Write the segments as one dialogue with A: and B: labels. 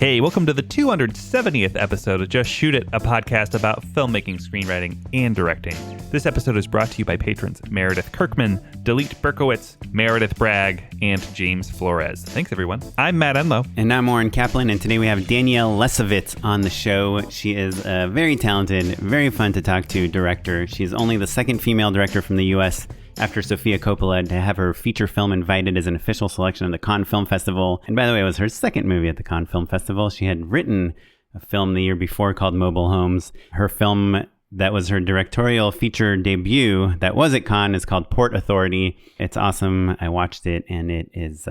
A: Hey, welcome to the 270th episode of Just Shoot It, a podcast about filmmaking, screenwriting, and directing. This episode is brought to you by patrons Meredith Kirkman, Dalit Berkowitz, Meredith Bragg, and James Flores. Thanks, everyone. I'm Matt Enlow.
B: And I'm Warren Kaplan, and today we have Danielle Lessovitz on the show. She is a very talented, very fun to talk to director. She's only the second female director from the U.S., after Sofia Coppola, to have her feature film invited as an official selection of the Cannes Film Festival. And by the way, it was her second movie at the Cannes Film Festival. She had written a film the year before called Mobile Homes. Her film that was her directorial feature debut that was at Cannes is called Port Authority. It's awesome. I watched it, and it is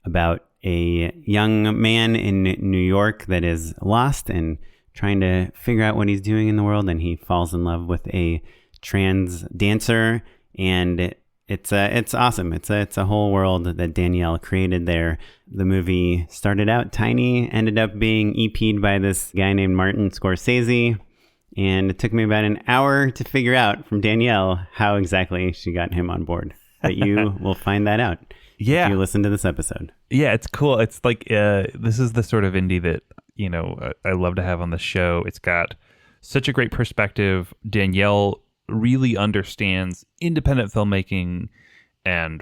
B: about a young man in New York that is lost and trying to figure out what he's doing in the world, and he falls in love with a trans dancer. And it's awesome. It's a whole world that Danielle created there. The movie started out tiny, ended up being EP'd by this guy named Martin Scorsese. And it took me about an hour to figure out from Danielle how exactly she got him on board. But you will find that out if you listen to this episode.
A: Yeah, it's cool. It's like this is the sort of indie that, I love to have on the show. It's got such a great perspective. Danielle really understands independent filmmaking and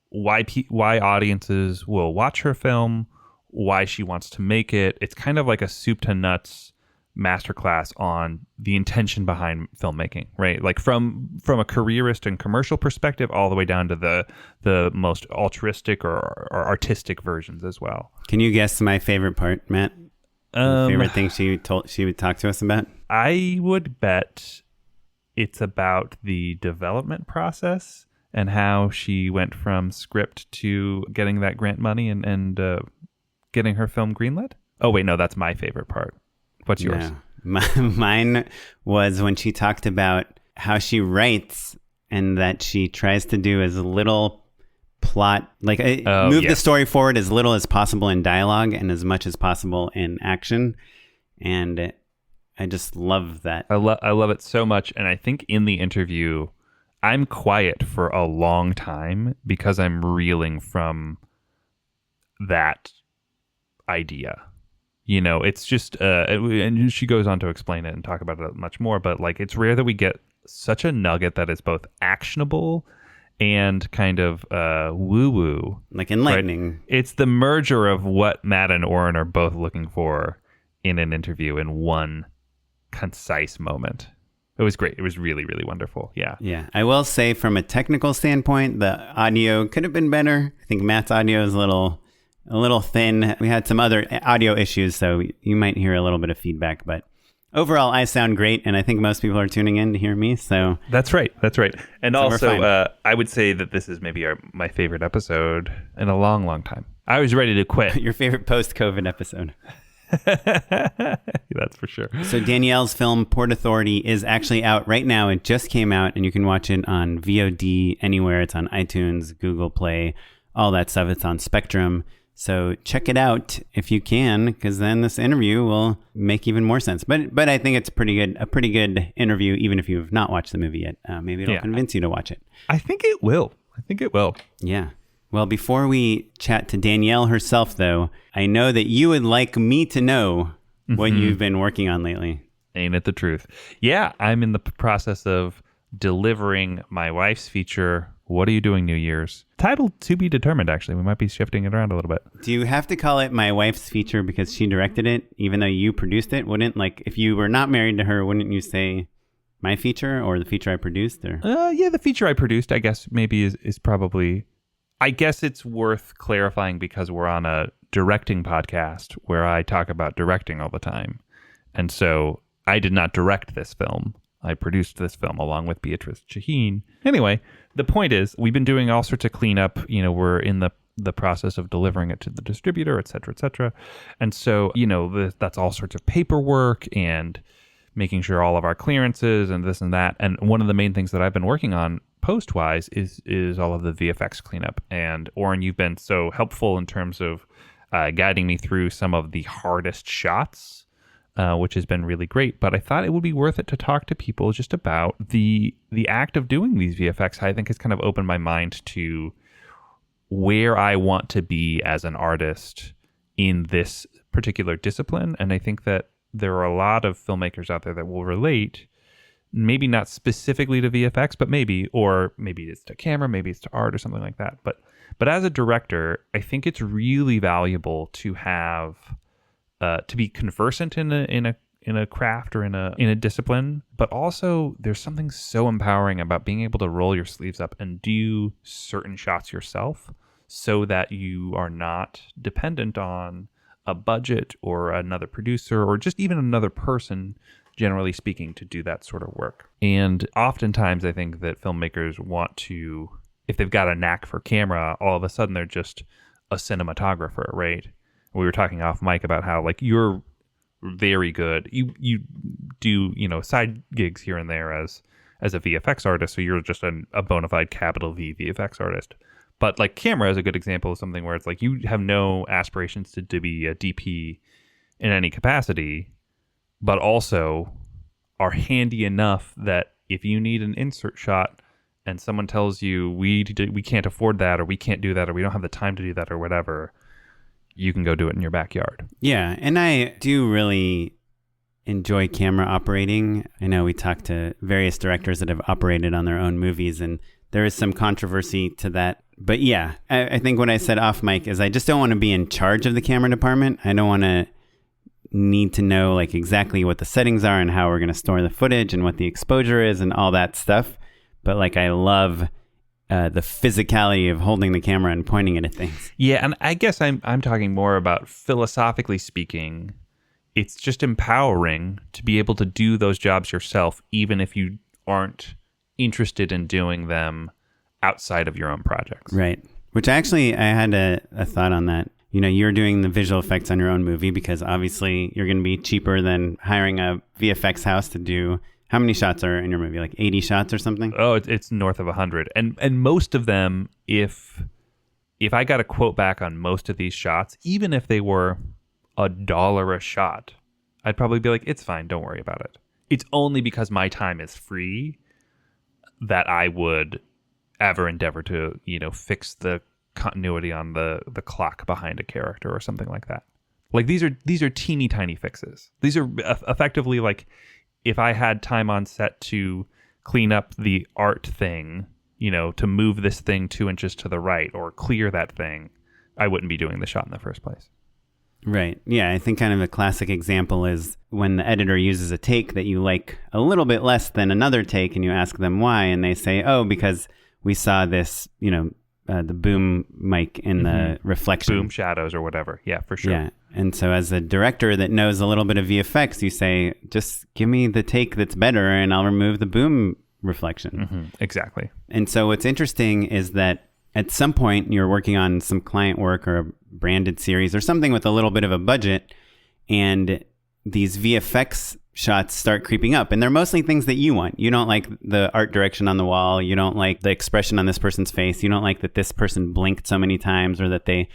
A: why audiences will watch her film, why she wants to make it. It's kind of like a soup to nuts masterclass on the intention behind filmmaking, right? Like from a careerist and commercial perspective, all the way down to the most altruistic or artistic versions as well.
B: Can you guess my favorite part, Matt? Favorite thing she would talk to us about?
A: I would bet it's about the development process and how she went from script to getting that grant money and getting her film greenlit. Oh, wait, no, that's my favorite part. What's yours?
B: Mine was when she talked about how she writes and that she tries to do as little plot, move the story forward as little as possible in dialogue and as much as possible in action. And I just love that.
A: I love it so much. And I think in the interview, I'm quiet for a long time because I'm reeling from that idea. It's just, and she goes on to explain it and talk about it much more, but like, it's rare that we get such a nugget that is both actionable and kind of woo-woo.
B: Like enlightening.
A: Right? It's the merger of what Matt and Oren are both looking for in an interview in one concise moment. It was great. It was really, really wonderful. Yeah.
B: I will say from a technical standpoint, the audio could have been better. I think Matt's audio is a little thin. We had some other audio issues, so you might hear a little bit of feedback, but overall I sound great, and I think most people are tuning in to hear me. So
A: That's right. And so also I would say that this is maybe my favorite episode in a long, long time. I was ready to quit.
B: Your favorite post-COVID episode.
A: That's for sure.
B: So Danielle's film Port Authority is actually out right now. It just came out, and you can watch it on VOD anywhere. It's on iTunes, Google Play, all that stuff. It's on Spectrum. So check it out if you can, because then this interview will make even more sense. But I think it's a pretty good interview, even if you have not watched the movie yet. Maybe it'll convince you to watch it.
A: I think it will.
B: Yeah. Well, before we chat to Danielle herself, though, I know that you would like me to know what you've been working on lately.
A: Ain't it the truth? Yeah, I'm in the process of delivering my wife's feature, What Are You Doing New Year's? Titled To Be Determined, actually. We might be shifting it around a little bit.
B: Do you have to call it My Wife's Feature because she directed it, even though you produced it? If you were not married to her, wouldn't you say my feature or the feature I produced? Or
A: the feature I produced, I guess, maybe is probably... I guess it's worth clarifying because we're on a directing podcast where I talk about directing all the time. And so I did not direct this film. I produced this film along with Beatrice Shaheen. Anyway, the point is we've been doing all sorts of cleanup. We're in the process of delivering it to the distributor, et cetera, et cetera. And so, that's all sorts of paperwork and making sure all of our clearances and this and that. And one of the main things that I've been working on post-wise is all of the VFX cleanup. And Oren, you've been so helpful in terms of guiding me through some of the hardest shots, which has been really great. But I thought it would be worth it to talk to people just about the act of doing these VFX. I think has kind of opened my mind to where I want to be as an artist in this particular discipline. And I think that there are a lot of filmmakers out there that will relate, maybe not specifically to VFX, but maybe it's to camera, maybe it's to art or something like that. But as a director, I think it's really valuable to have to be conversant in a craft or in a discipline, but also there's something so empowering about being able to roll your sleeves up and do certain shots yourself so that you are not dependent on a budget or another producer or just even another person, generally speaking, to do that sort of work. And oftentimes I think that filmmakers want to, if they've got a knack for camera, all of a sudden they're just a cinematographer, right? We were talking off mic about how like you're very good. You do, side gigs here and there as a VFX artist, so you're just a bona fide capital V VFX artist. But like camera is a good example of something where it's like you have no aspirations to be a DP in any capacity, but also are handy enough that if you need an insert shot and someone tells you we can't afford that or we can't do that or we don't have the time to do that or whatever, you can go do it in your backyard.
B: Yeah, and I do really enjoy camera operating. I know we talked to various directors that have operated on their own movies, and there is some controversy to that. But yeah, I think what I said off mic is I just don't want to be in charge of the camera department. I don't want to need to know like exactly what the settings are and how we're going to store the footage and what the exposure is and all that stuff. But like I love the physicality of holding the camera and pointing it at things.
A: Yeah, and I guess I'm talking more about philosophically speaking. It's just empowering to be able to do those jobs yourself, even if you aren't interested in doing them outside of your own projects.
B: Right. Which actually, I had a thought on that. You're doing the visual effects on your own movie because obviously you're going to be cheaper than hiring a VFX house to do. How many shots are in your movie? Like 80 shots or something?
A: Oh, it's north of 100. And most of them, if I got a quote back on most of these shots, even if they were $1 a shot, I'd probably be like, it's fine, don't worry about it. It's only because my time is free that I would ever endeavor to, fix the continuity on the clock behind a character or something like that. Like these are teeny tiny fixes. These are effectively like if I had time on set to clean up the art thing, to move this thing 2 inches to the right or clear that thing, I wouldn't be doing the shot in the first place.
B: Right. Yeah, I think kind of a classic example is when the editor uses a take that you like a little bit less than another take and you ask them why, and they say, oh, because we saw this, the boom mic in the reflection.
A: Boom shadows or whatever. Yeah, for sure.
B: Yeah. And so as a director that knows a little bit of VFX, you say, just give me the take that's better and I'll remove the boom reflection.
A: Mm-hmm. Exactly.
B: And so what's interesting is that at some point you're working on some client work or a branded series or something with a little bit of a budget, and these VFX shots start creeping up, and they're mostly things that you want. You don't like the art direction on the wall. You don't like the expression on this person's face. You don't like that this person blinked so many times or that they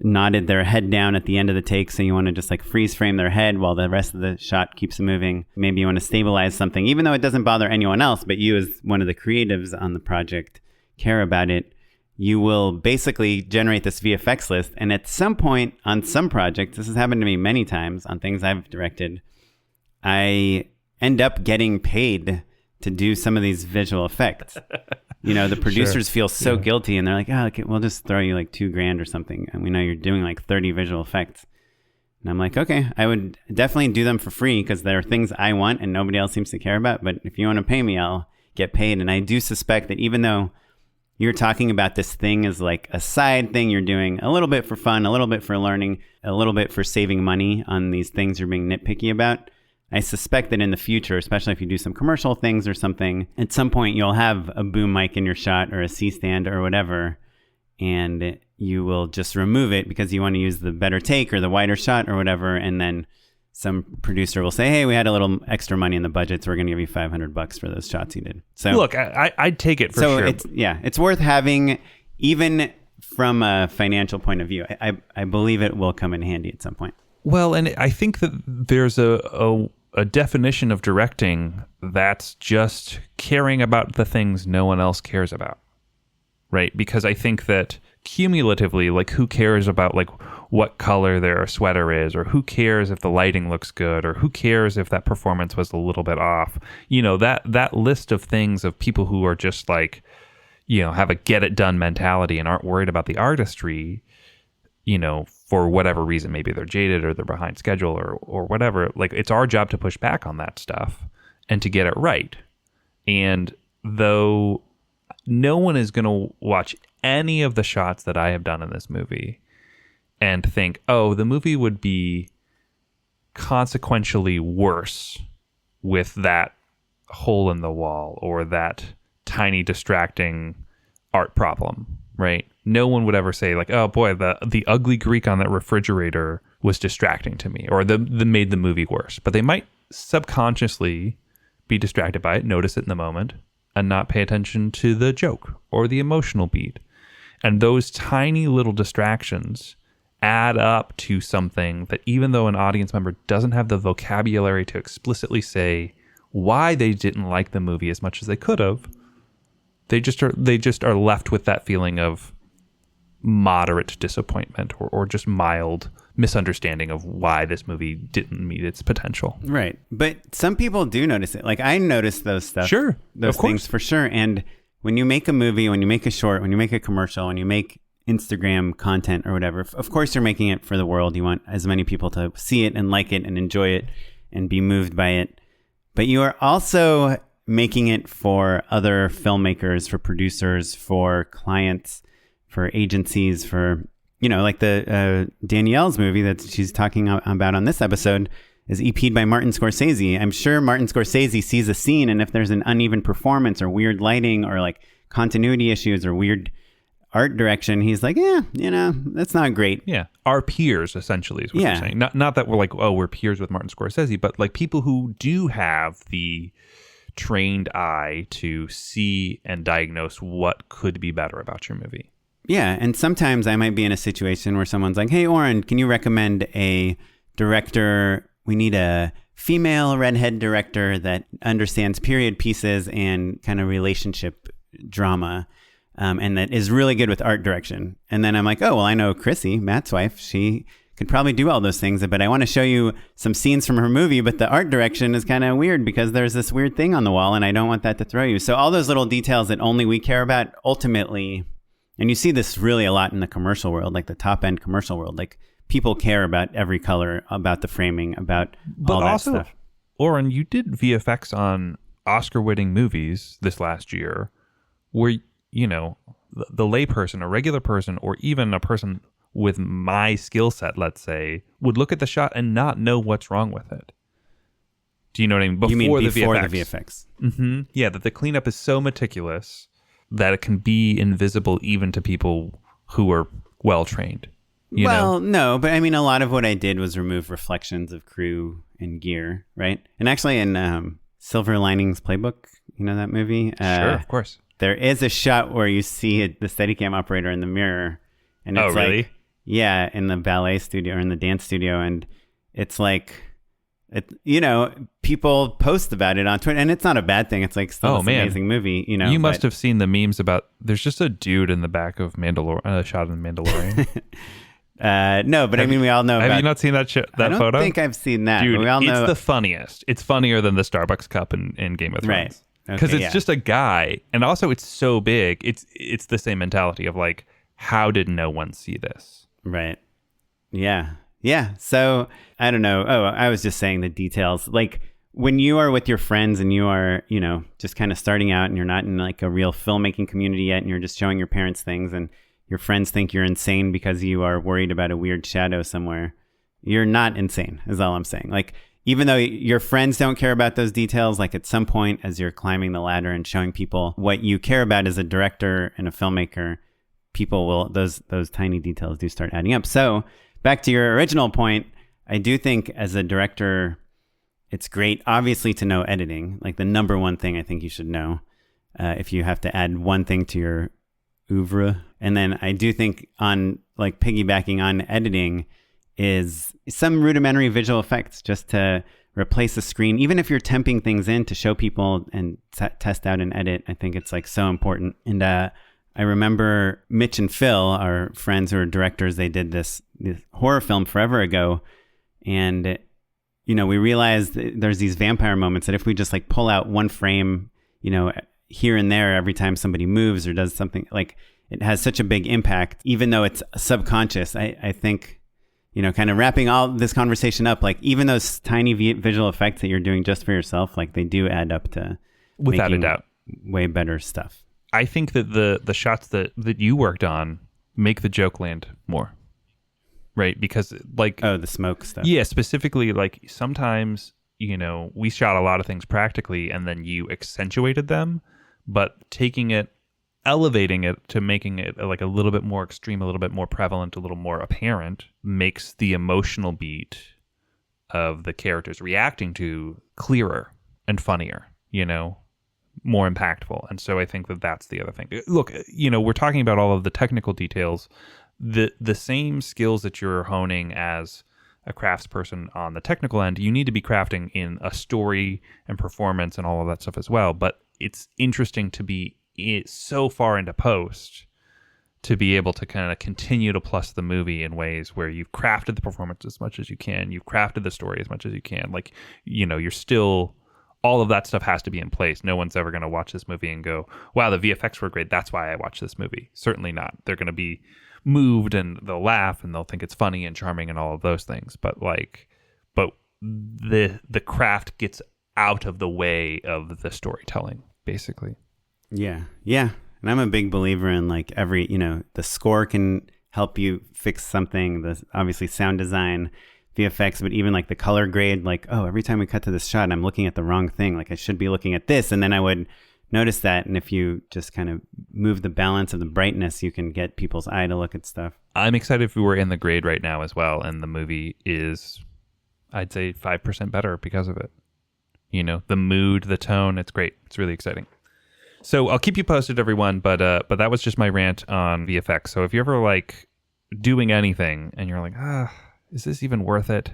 B: nodded their head down at the end of the take. So you want to just like freeze frame their head while the rest of the shot keeps moving. Maybe you want to stabilize something, even though it doesn't bother anyone else, but you as one of the creatives on the project care about it. You will basically generate this VFX list. And at some point on some projects, this has happened to me many times on things I've directed, I end up getting paid to do some of these visual effects. The producers feel so guilty and they're like, oh, okay, we'll just throw you like $2,000 or something. And we know you're doing like 30 visual effects. And I'm like, okay, I would definitely do them for free because there are things I want and nobody else seems to care about. But if you want to pay me, I'll get paid. And I do suspect that even though you're talking about this thing as like a side thing you're doing a little bit for fun, a little bit for learning, a little bit for saving money on these things you're being nitpicky about, I suspect that in the future, especially if you do some commercial things or something, at some point you'll have a boom mic in your shot or a C-stand or whatever, and you will just remove it because you want to use the better take or the wider shot or whatever, and then some producer will say, hey, we had a little extra money in the budget, so we're going to give you $500 for those shots you did. So
A: look, I'd take it for sure.
B: It's worth having, even from a financial point of view. I believe it will come in handy at some point.
A: Well, and I think that there's a definition of directing that's just caring about the things no one else cares about, right? Because I think that cumulatively, like, who cares about like what color their sweater is, or who cares if the lighting looks good, or who cares if that performance was a little bit off. That list of things of people who are just like, have a get it done mentality and aren't worried about the artistry, for whatever reason. Maybe they're jaded or they're behind schedule or whatever. Like, it's our job to push back on that stuff and to get it right. And though no one is going to watch any of the shots that I have done in this movie and think, oh, the movie would be consequentially worse with that hole in the wall or that tiny distracting art problem, right? No one would ever say like, oh boy, the ugly Greek on that refrigerator was distracting to me, or the made the movie worse. But they might subconsciously be distracted by it, notice it in the moment, and not pay attention to the joke or the emotional beat. And those tiny little distractions add up to something that, even though an audience member doesn't have the vocabulary to explicitly say why they didn't like the movie as much as they could have, they just are left with that feeling of moderate disappointment or just mild misunderstanding of why this movie didn't meet its potential.
B: Right. But some people do notice it. Like, I notice those stuff.
A: Sure.
B: Those things for sure. And when you make a movie, when you make a short, when you make a commercial, when you make Instagram content or whatever, of course you're making it for the world. You want as many people to see it and like it and enjoy it and be moved by it. But you are also making it for other filmmakers, for producers, for clients, for agencies, for, like the Danielle's movie that she's talking about on this episode is EP'd by Martin Scorsese. I'm sure Martin Scorsese sees a scene, and if there's an uneven performance or weird lighting or like continuity issues or weird art direction, he's like, that's not great.
A: Yeah. Our peers, essentially, is what you're saying. Not that we're like, oh, we're peers with Martin Scorsese, but like people who do have the trained eye to see and diagnose what could be better about your movie.
B: Yeah. And sometimes I might be in a situation where someone's like, hey, Oren, can you recommend a director? We need a female redhead director that understands period pieces and kind of relationship drama. And that is really good with art direction. And then I'm like, oh, well, I know Chrissy, Matt's wife. She could probably do all those things, but I want to show you some scenes from her movie, but the art direction is kind of weird because there's this weird thing on the wall and I don't want that to throw you. So all those little details that only we care about ultimately, and you see this really a lot in the commercial world, like the top end commercial world, like people care about every color, about the framing, about all that stuff.
A: Oren, you did VFX on Oscar-winning movies this last year where, the layperson, a regular person, or even a person with my skill set, let's say, would look at the shot and not know what's wrong with it. Do you know what I mean?
B: You mean before the VFX?
A: Mm-hmm. Yeah, that the cleanup is so meticulous that it can be invisible even to people who are well-trained.
B: No, but I mean, a lot of what I did was remove reflections of crew and gear, right? And actually in Silver Linings Playbook, that movie?
A: Sure, of course.
B: There is a shot where you see the Steadicam operator in the mirror. And it's
A: really?
B: Like, yeah, in the ballet studio or in the dance studio. And it's like, people post about it on Twitter. And it's not a bad thing. It's like still this amazing movie,
A: You must have seen the memes about, there's just a dude in the back of shot in Mandalorian.
B: No, but I mean, we all know.
A: Have you not seen that photo?
B: I don't think I've seen that.
A: Dude,
B: we all know
A: it's the funniest. It's funnier than the Starbucks cup in Game of Thrones.
B: Right.
A: Because it's just a guy, and also it's so big. It's the same mentality of like, how did no one see this?
B: Right. Yeah. So I don't know. Oh, I was just saying the details. Like when you are with your friends and you are, just kind of starting out and you're not in like a real filmmaking community yet, and you're just showing your parents things, and your friends think you're insane because you are worried about a weird shadow somewhere. You're not insane, is all I'm saying. Like, even though your friends don't care about those details, like at some point as you're climbing the ladder and showing people what you care about as a director and a filmmaker, people will, those tiny details do start adding up. So back to your original point, I do think as a director, it's great, obviously, to know editing. Like the number one thing I think you should know if you have to add one thing to your oeuvre. And then I do think on like piggybacking on editing is some rudimentary visual effects just to replace the screen. Even if you're temping things in to show people and test out and edit, I think it's like so important. And I remember Mitch and Phil, our friends who are directors, they did this horror film forever ago. And, you know, we realized there's these vampire moments that if we just like pull out one frame, you know, here and there every time somebody moves or does something, like it has such a big impact, even though it's subconscious. I think, you know, kind of wrapping all this conversation up, like even those tiny visual effects that you're doing just for yourself, like they do add up to
A: without a doubt
B: way better stuff.
A: I think that the shots that you worked on make the joke land more, right? Because like
B: the smoke stuff.
A: Yeah, specifically, like sometimes, you know, we shot a lot of things practically and then you accentuated them, but taking it, elevating it to making it like a little bit more extreme, a little bit more prevalent, a little more apparent, makes the emotional beat of the characters reacting to clearer and funnier, you know, more impactful. And so I think that that's the other thing. Look, you know, we're talking about all of the technical details. The same skills that you're honing as a craftsperson on the technical end, you need to be crafting in a story and performance and all of that stuff as well. But it's interesting to be so far into post to be able to kind of continue to plus the movie in ways where you've crafted the performance as much as you can, you've crafted the story as much as you can. Like, you know, you're still, all of that stuff has to be in place. No one's ever going to watch this movie and go, wow, the VFX were great, that's why I watched this movie. Certainly not. They're going to be moved and they'll laugh and they'll think it's funny and charming and all of those things. But the craft gets out of the way of the storytelling, basically.
B: Yeah. And I'm a big believer in like every, you know, the score can help you fix something, the obviously sound design, VFX, but even like the color grade, like, oh, every time we cut to this shot, I'm looking at the wrong thing. Like I should be looking at this. And then I would notice that. And if you just kind of move the balance of the brightness, you can get people's eye to look at stuff.
A: I'm excited if we were in the grade right now as well. And the movie is, I'd say 5% better because of it. You know, the mood, the tone, it's great. It's really exciting. So I'll keep you posted, everyone, but that was just my rant on VFX. So if you're ever like doing anything and you're like, is this even worth it?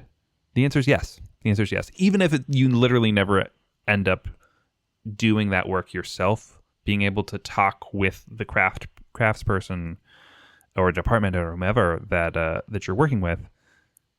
A: The answer is yes. The answer is yes. Even if you literally never end up doing that work yourself, being able to talk with the craftsperson or department or whomever that you're working with,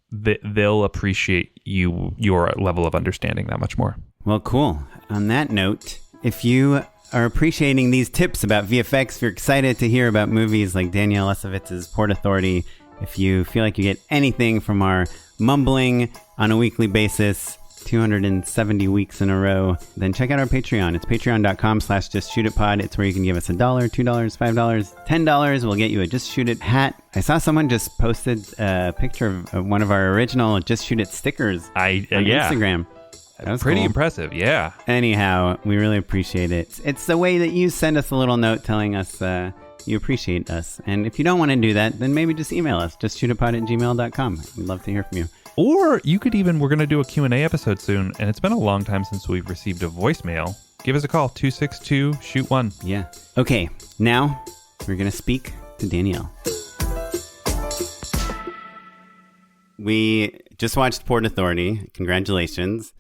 A: they'll appreciate your level of understanding that much more.
B: Well, cool. On that note, if you are appreciating these tips about VFX, if you're excited to hear about movies like Danielle Lessovitz's Port Authority, if you feel like you get anything from our mumbling on a weekly basis, 270 weeks in a row, then check out our Patreon. It's patreon.com/justshootitpod. It's where you can give us $1, $2, $5, $10. We'll get you a Just Shoot It hat. I saw someone just posted a picture of one of our original Just Shoot It stickers on Instagram. That was
A: pretty
B: cool.
A: impressive, yeah.
B: Anyhow, we really appreciate it. It's the way that you send us a little note telling us you appreciate us. And if you don't want to do that, then maybe just email us, justshootitpod@gmail.com. We'd love to hear from you.
A: Or you could even, we're going to do a Q&A episode soon, and it's been a long time since we've received a voicemail. Give us a call, 262-SHOOT-1.
B: Yeah. Okay, now we're going to speak to Danielle. We just watched Port Authority. Congratulations.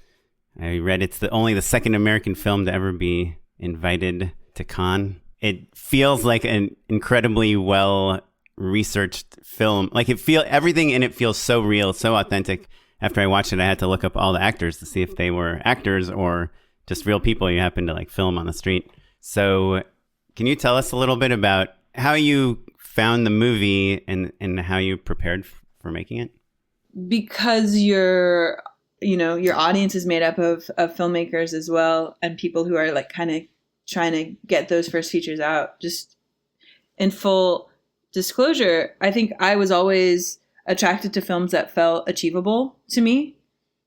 B: I read it's only the second American film to ever be invited to Cannes. It feels like an incredibly well-researched film. Like everything in it feels so real, so authentic. After I watched it, I had to look up all the actors to see if they were actors or just real people you happen to like film on the street. So can you tell us a little bit about how you found the movie and how you prepared for making it?
C: Because your audience is made up of filmmakers as well, and people who are like kind of trying to get those first features out. Just in full disclosure, I think I was always attracted to films that felt achievable to me.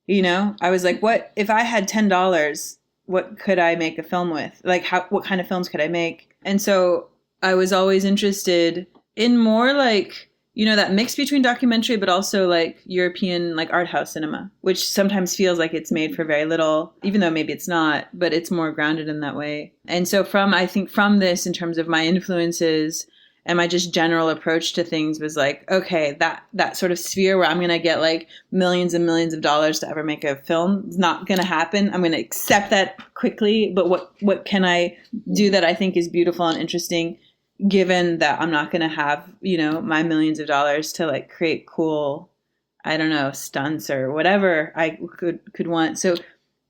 C: You know, I was like, what if I had $10, what could I make a film with? Like what kind of films could I make? And so I was always interested in more like, you know, that mix between documentary, but also like European, like art house cinema, which sometimes feels like it's made for very little, even though maybe it's not, but it's more grounded in that way. And so I think from this, in terms of my influences and my just general approach to things was like, okay, that sort of sphere where I'm going to get like millions and millions of dollars to ever make a film is not going to happen. I'm going to accept that quickly. But what can I do that I think is beautiful and interesting given that I'm not going to have, my millions of dollars to like create cool, I don't know, stunts or whatever I could want. So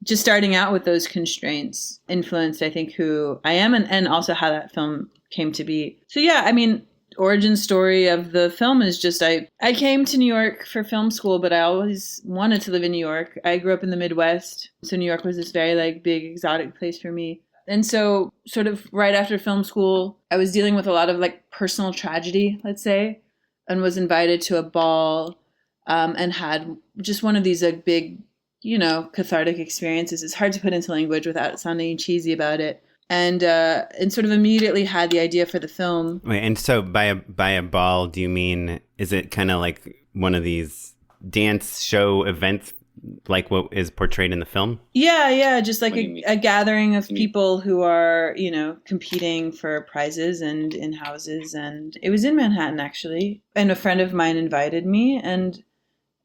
C: just starting out with those constraints influenced, I think, who I am and also how that film came to be. So yeah, I mean, origin story of the film is just I came to New York for film school, but I always wanted to live in New York. I grew up in the Midwest, so New York was this very like big exotic place for me. And so sort of right after film school, I was dealing with a lot of like personal tragedy, let's say, and was invited to a ball and had just one of these like big, cathartic experiences. It's hard to put into language without sounding cheesy about it. And sort of immediately had the idea for the film.
B: Wait, and so by a ball, do you mean, is it kind of like one of these dance show events like what is portrayed in the film?
C: Yeah, just like a gathering of people who are, competing for prizes and in houses. And it was in Manhattan, actually. And a friend of mine invited me. And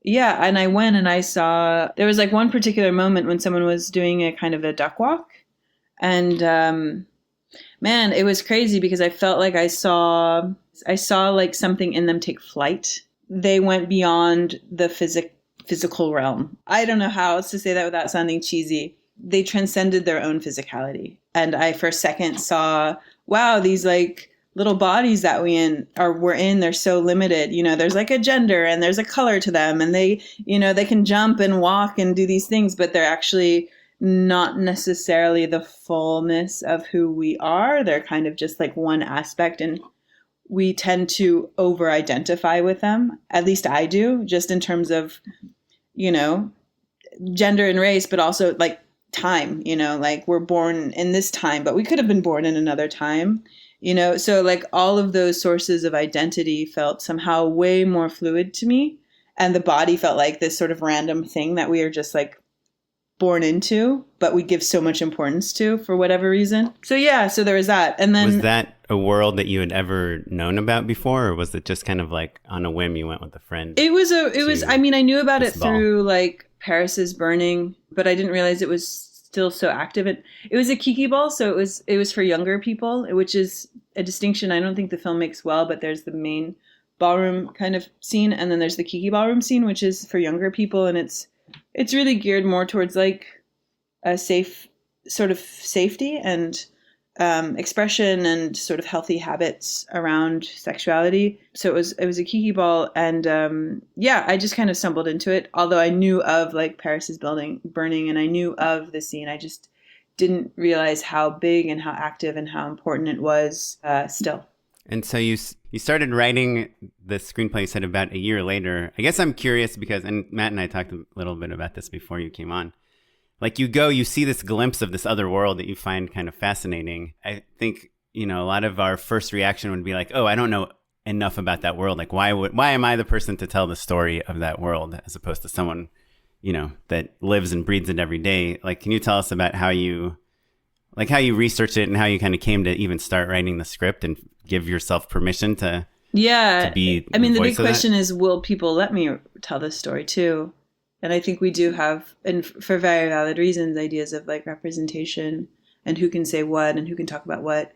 C: yeah, and I went and I saw, there was like one particular moment when someone was doing a kind of a duck walk. And man, it was crazy because I felt like I saw like something in them take flight. They went beyond the physical realm. I don't know how else to say that without sounding cheesy. They transcended their own physicality. And I for a second saw, wow, these like little bodies that we're in, they're so limited. There's like a gender and there's a color to them, and they can jump and walk and do these things, but they're actually not necessarily the fullness of who we are. They're kind of just like one aspect, and we tend to over-identify with them. At least I do, just in terms of, gender and race, but also like time, like we're born in this time, but we could have been born in another time, so like all of those sources of identity felt somehow way more fluid to me. And the body felt like this sort of random thing that we are just like born into, but we give so much importance to for whatever reason. So yeah, so there was that. And then,
B: was that a world that you had ever known about before, or was it just kind of like on a whim you went with a friend?
C: I mean, I knew about it through like Paris is Burning, but I didn't realize it was still so active. It was a kiki ball, so it was for younger people, which is a distinction I don't think the film makes well, but there's the main ballroom kind of scene, and then there's the kiki ballroom scene, which is for younger people, and it's really geared more towards like a safe sort of safety and expression and sort of healthy habits around sexuality. So it was a kiki ball, and I just kind of stumbled into it. Although I knew of like Paris is Burning, and I knew of the scene, I just didn't realize how big and how active and how important it was still.
B: And so you started writing the screenplay, you said, about a year later. I guess I'm curious because, and Matt and I talked a little bit about this before you came on. Like you see this glimpse of this other world that you find kind of fascinating. I think, a lot of our first reaction would be like, oh, I don't know enough about that world. Like, why am I the person to tell the story of that world as opposed to someone, that lives and breathes it every day? Like, can you tell us about how you researched it and how you kind of came to even start writing the script and give yourself permission to be
C: I mean, the big question is, will people let me tell this story too? And I think we do have, and for very valid reasons, ideas of like representation and who can say what and who can talk about what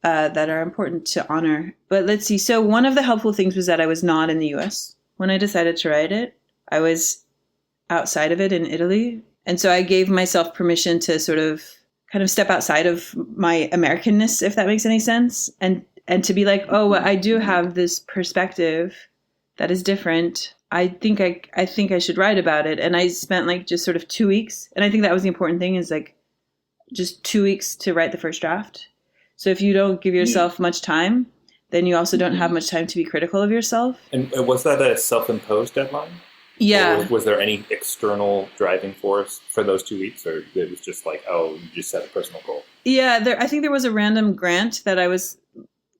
C: that are important to honor. But let's see. So one of the helpful things was that I was not in the US when I decided to write it. I was outside of it in Italy. And so I gave myself permission to sort of kind of step outside of my Americanness, if that makes any sense. And to be like, oh, well, I do have this perspective that is different. I think I should write about it. And I spent like just sort of 2 weeks. And I think that was the important thing, is like just 2 weeks to write the first draft. So if you don't give yourself much time, then you also don't have much time to be critical of yourself.
D: And was that a self-imposed deadline?
C: Yeah.
D: Or was there any external driving force for those 2 weeks? Or it was just like, oh, you just set a personal goal?
C: Yeah, I think there was a random grant that I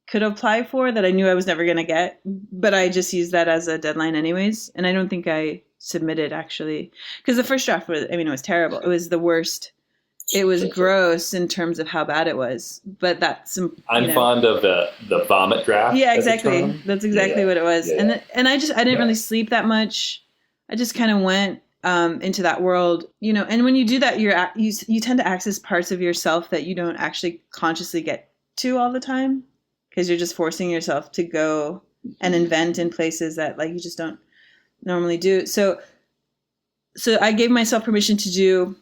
C: could apply for that I knew I was never going to get, but I just used that as a deadline anyways. And I don't think I submitted, actually, because the first draft it was terrible. It was the worst. It was gross in terms of how bad it was, but
D: I'm fond of the vomit draft.
C: Yeah, exactly. That's exactly what it was. Yeah. And I didn't really sleep that much. I just kind of went into that world, and when you do that, you tend to access parts of yourself that you don't actually consciously get to all the time. because you're just forcing yourself to go and invent in places that like you just don't normally do. So I gave myself permission to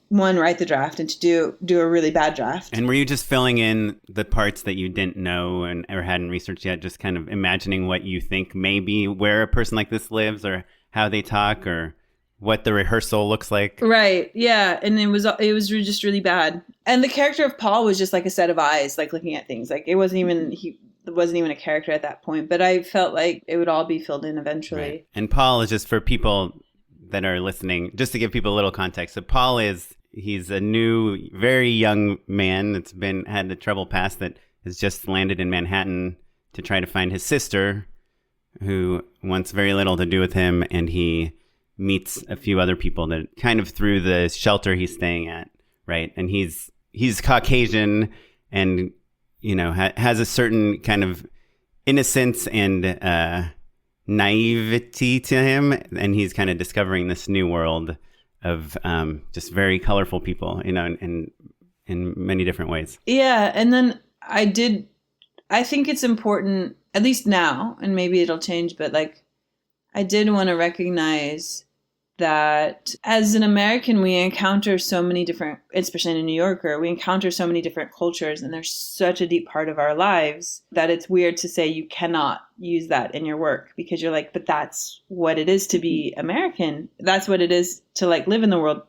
C: one, write the draft, and to do a really bad draft.
B: And were you just filling in the parts that you didn't know or hadn't researched yet, just kind of imagining what you think maybe where a person like this lives or how they talk or what the rehearsal looks like?
C: Right. Yeah. And it was just really bad. And the character of Paul was just like a set of eyes, like looking at things. Like he wasn't even a character at that point, but I felt like it would all be filled in eventually.
B: Right. And Paul is, just for people that are listening, just to give people a little context. So Paul he's a new, very young man that's had the troubled past, that has just landed in Manhattan to try to find his sister, who wants very little to do with him, and he meets a few other people that kind of through the shelter he's staying at, right? And he's Caucasian, and has a certain kind of innocence and naivety to him, and he's kind of discovering this new world of just very colorful people, in many different ways.
C: Yeah, and then I think it's important, at least now, and maybe it'll change, but like I did want to recognize that as an American, we encounter so many different, especially in a New Yorker, we encounter so many different cultures, and they're such a deep part of our lives that it's weird to say you cannot use that in your work, because you're like, but that's what it is to be American. That's what it is to like live in the world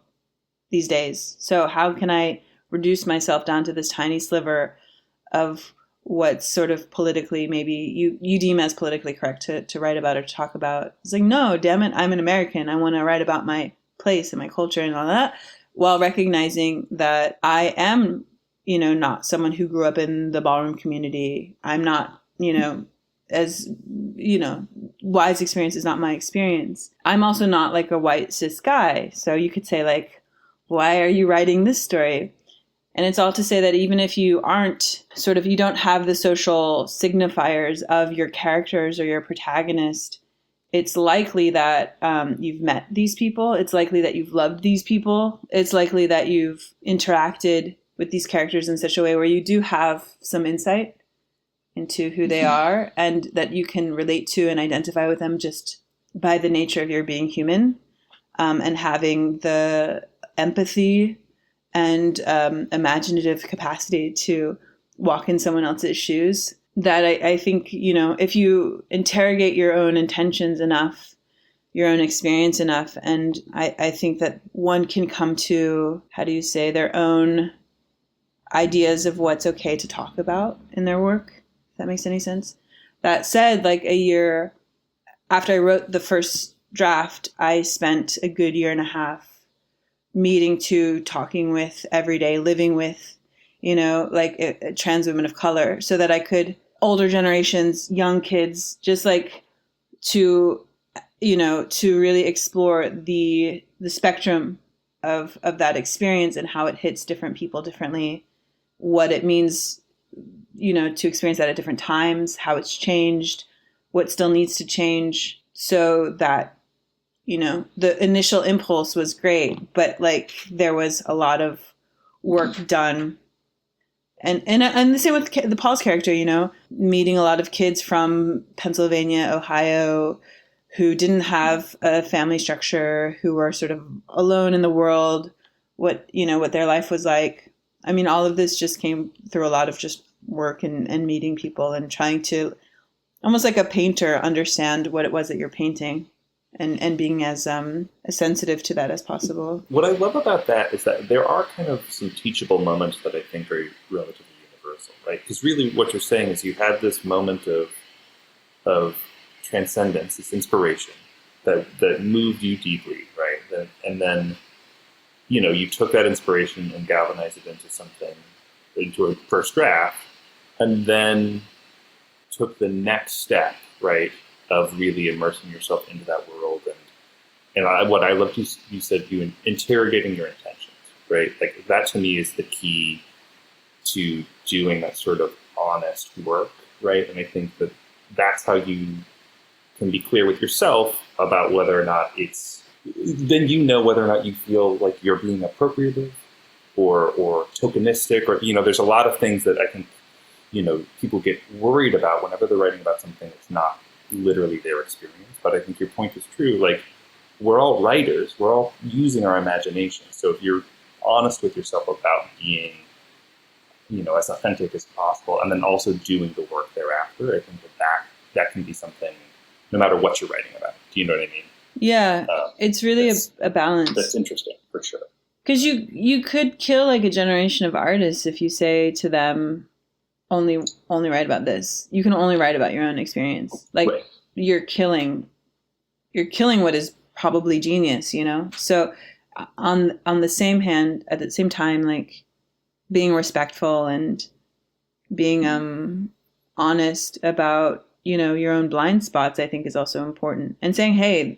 C: these days. So how can I reduce myself down to this tiny sliver of what's sort of politically, maybe you deem as politically correct to write about or to talk about? It's like, no, damn it, I'm an American. I want to write about my place and my culture and all that, while recognizing that I am, not someone who grew up in the ballroom community. I'm not, as, Y's experience is not my experience. I'm also not like a white cis guy. So you could say like, why are you writing this story? And it's all to say that even if you aren't you don't have the social signifiers of your characters or your protagonist, it's likely that you've met these people. It's likely that you've loved these people. It's likely that you've interacted with these characters in such a way where you do have some insight into who they are, and that you can relate to and identify with them just by the nature of your being human, and having the empathy and imaginative capacity to walk in someone else's shoes. That I think, if you interrogate your own intentions enough, your own experience enough, and I think that one can come to, their own ideas of what's okay to talk about in their work, if that makes any sense. That said, like a year after I wrote the first draft, I spent a good year and a half meeting to talking with, every day, living with, trans women of color, so that I could, older generations, young kids, just like to really explore the spectrum of that experience and how it hits different people differently, what it means, to experience that at different times, how it's changed, what still needs to change, so that the initial impulse was great, but like there was a lot of work done. And the same with the Paul's character, meeting a lot of kids from Pennsylvania, Ohio, who didn't have a family structure, who were sort of alone in the world, what their life was like. I mean, all of this just came through a lot of just work and meeting people and trying to, almost like a painter, understand what it was that you're painting. And being as sensitive to that as possible.
D: What I love about that is that there are kind of some teachable moments that I think are relatively universal, right? Because really what you're saying is you had this moment of transcendence, this inspiration that moved you deeply, right? And then, you took that inspiration and galvanized it into something, into a first draft, and then took the next step, right, of really immersing yourself into that world. And what I loved, you said, you interrogating your intentions, right? Like that to me is the key to doing that sort of honest work, right? And I think that's how you can be clear with yourself about whether or not then whether or not you feel like you're being appropriative or tokenistic, or, there's a lot of things that I think people get worried about whenever they're writing about something that's not literally their experience. But I think your point is true. Like, we're all writers. We're all using our imagination. So if you're honest with yourself about being, as authentic as possible, and then also doing the work thereafter, I think that can be something, no matter what you're writing about. Do you know what I mean?
C: Yeah, it's really a balance.
D: That's interesting, for sure.
C: Because you could kill like a generation of artists if you say to them, only write about this. You can only write about your own experience. Like,
D: Right.
C: you're killing what is probably genius, So on the same hand, at the same time, like, being respectful and being honest about your own blind spots, I think, is also important. And saying, hey,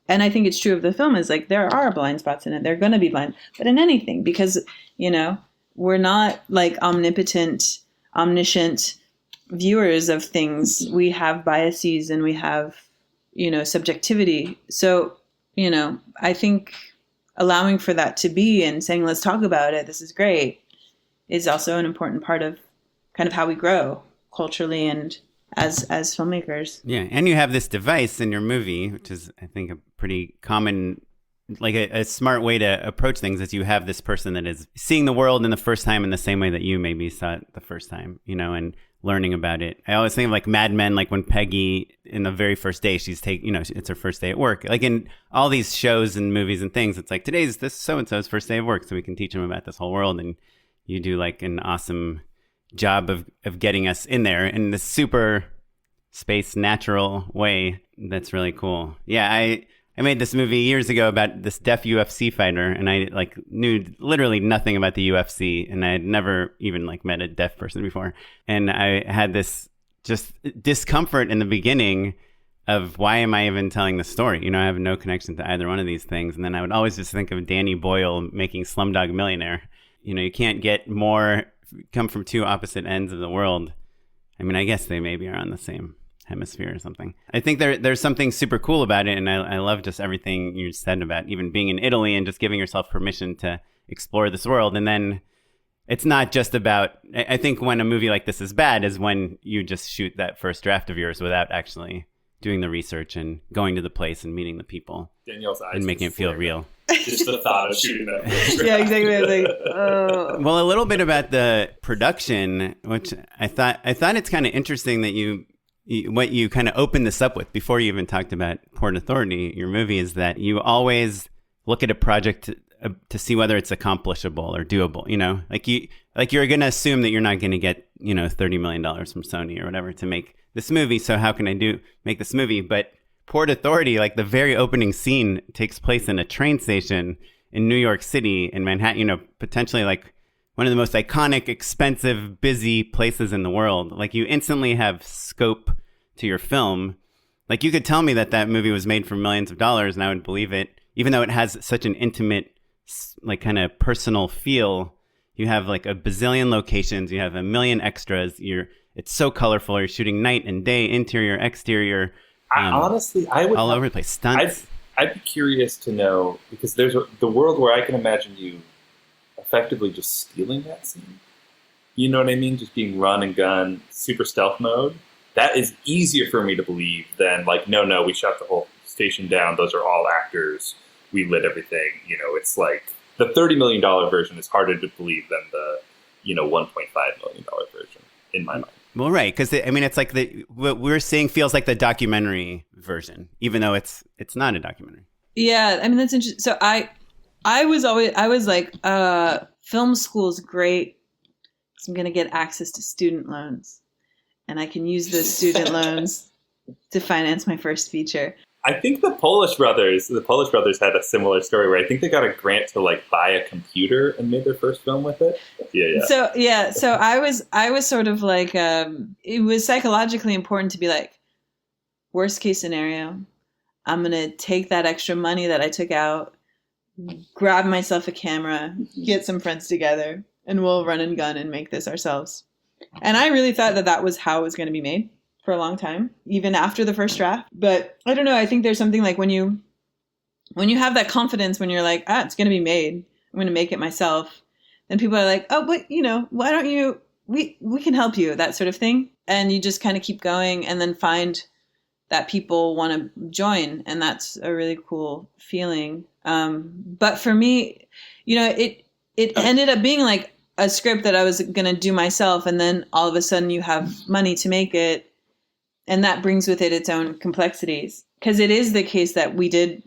C: and I think it's true of the film, is like, there are blind spots in it. They're going to be blind, but in anything, because we're not like omniscient viewers of things. We have biases and we have subjectivity. So I think allowing for that to be and saying, let's talk about it, this is great, is also an important part of kind of how we grow culturally and as filmmakers.
B: Yeah, and you have this device in your movie, which is, I think, a pretty common, like a smart way to approach things, is you have this person that is seeing the world in the first time in the same way that you maybe saw it the first time, and learning about it. I always think of like Mad Men, like when Peggy, in the very first day, it's her first day at work. Like in all these shows and movies and things, it's like, today's this so-and-so's first day of work, so we can teach them about this whole world. And you do like an awesome job of getting us in there in this super space natural way. That's really cool. Yeah, I made this movie years ago about this deaf UFC fighter, and I like knew literally nothing about the UFC, and I had never even like met a deaf person before. And I had this just discomfort in the beginning of, why am I even telling the story? I have no connection to either one of these things. And then I would always just think of Danny Boyle making Slumdog Millionaire. You can't get more, come from two opposite ends of the world. I mean, I guess they maybe are on the same hemisphere or something. I think there's something super cool about it, and I love just everything you said about even being in Italy and just giving yourself permission to explore this world. And then it's not just about, I think when a movie like this is bad is when you just shoot that first draft of yours without actually doing the research and going to the place and meeting the people.
D: Danielle's eyes
B: and making it feel real.
D: Just the thought of shooting that first
C: Yeah, exactly. I was like, oh.
B: Well, a little bit about the production, which I thought it's kind of interesting that what you kind of opened this up with before you even talked about Port Authority, your movie, is that you always look at a project to see whether it's accomplishable or doable. Like you're going to assume that you're not going to get $30 million from Sony or whatever to make this movie. So how can I make this movie? But Port Authority, like the very opening scene, takes place in a train station in New York City, in Manhattan. Potentially like one of the most iconic, expensive, busy places in the world. Like, you instantly have scope to your film. Like, you could tell me that movie was made for millions of dollars and I would believe it, even though it has such an intimate, like, kind of personal feel. You have like a bazillion locations, you have a million extras, it's so colorful, you're shooting night and day, interior, exterior.
D: Honestly, I would
B: all over the place. Stunts.
D: I'd be curious to know, because there's the world where I can imagine you effectively just stealing that scene. You know what I mean? Just being run and gun, super stealth mode. That is easier for me to believe than like, no, we shut the whole station down. Those are all actors. We lit everything. It's like the $30 million version is harder to believe than the, $1.5 million version in my mind.
B: Well, right, because it's like what we're seeing feels like the documentary version, even though it's not a documentary.
C: Yeah, that's interesting. So I was like, film school's great, because I'm going to get access to student loans, and I can use those student loans to finance my first feature.
D: I think the Polish brothers had a similar story where I think they got a grant to like buy a computer and made their first film with it. Yeah.
C: So I was sort of like, it was psychologically important to be like, worst case scenario, I'm going to take that extra money that I took out, grab myself a camera, get some friends together, and we'll run and gun and make this ourselves. And I really thought that was how it was going to be made for a long time, even after the first draft. But I don't know. I think there's something like when you have that confidence, when you're like, it's going to be made, I'm going to make it myself. Then people are like, oh, but why don't you we can help you, that sort of thing. And you just kind of keep going and then find that people want to join. And that's a really cool feeling. But for me, it ended up being like a script that I was going to do myself. And then all of a sudden you have money to make it. And that brings with it its own complexities. Because it is the case that we did,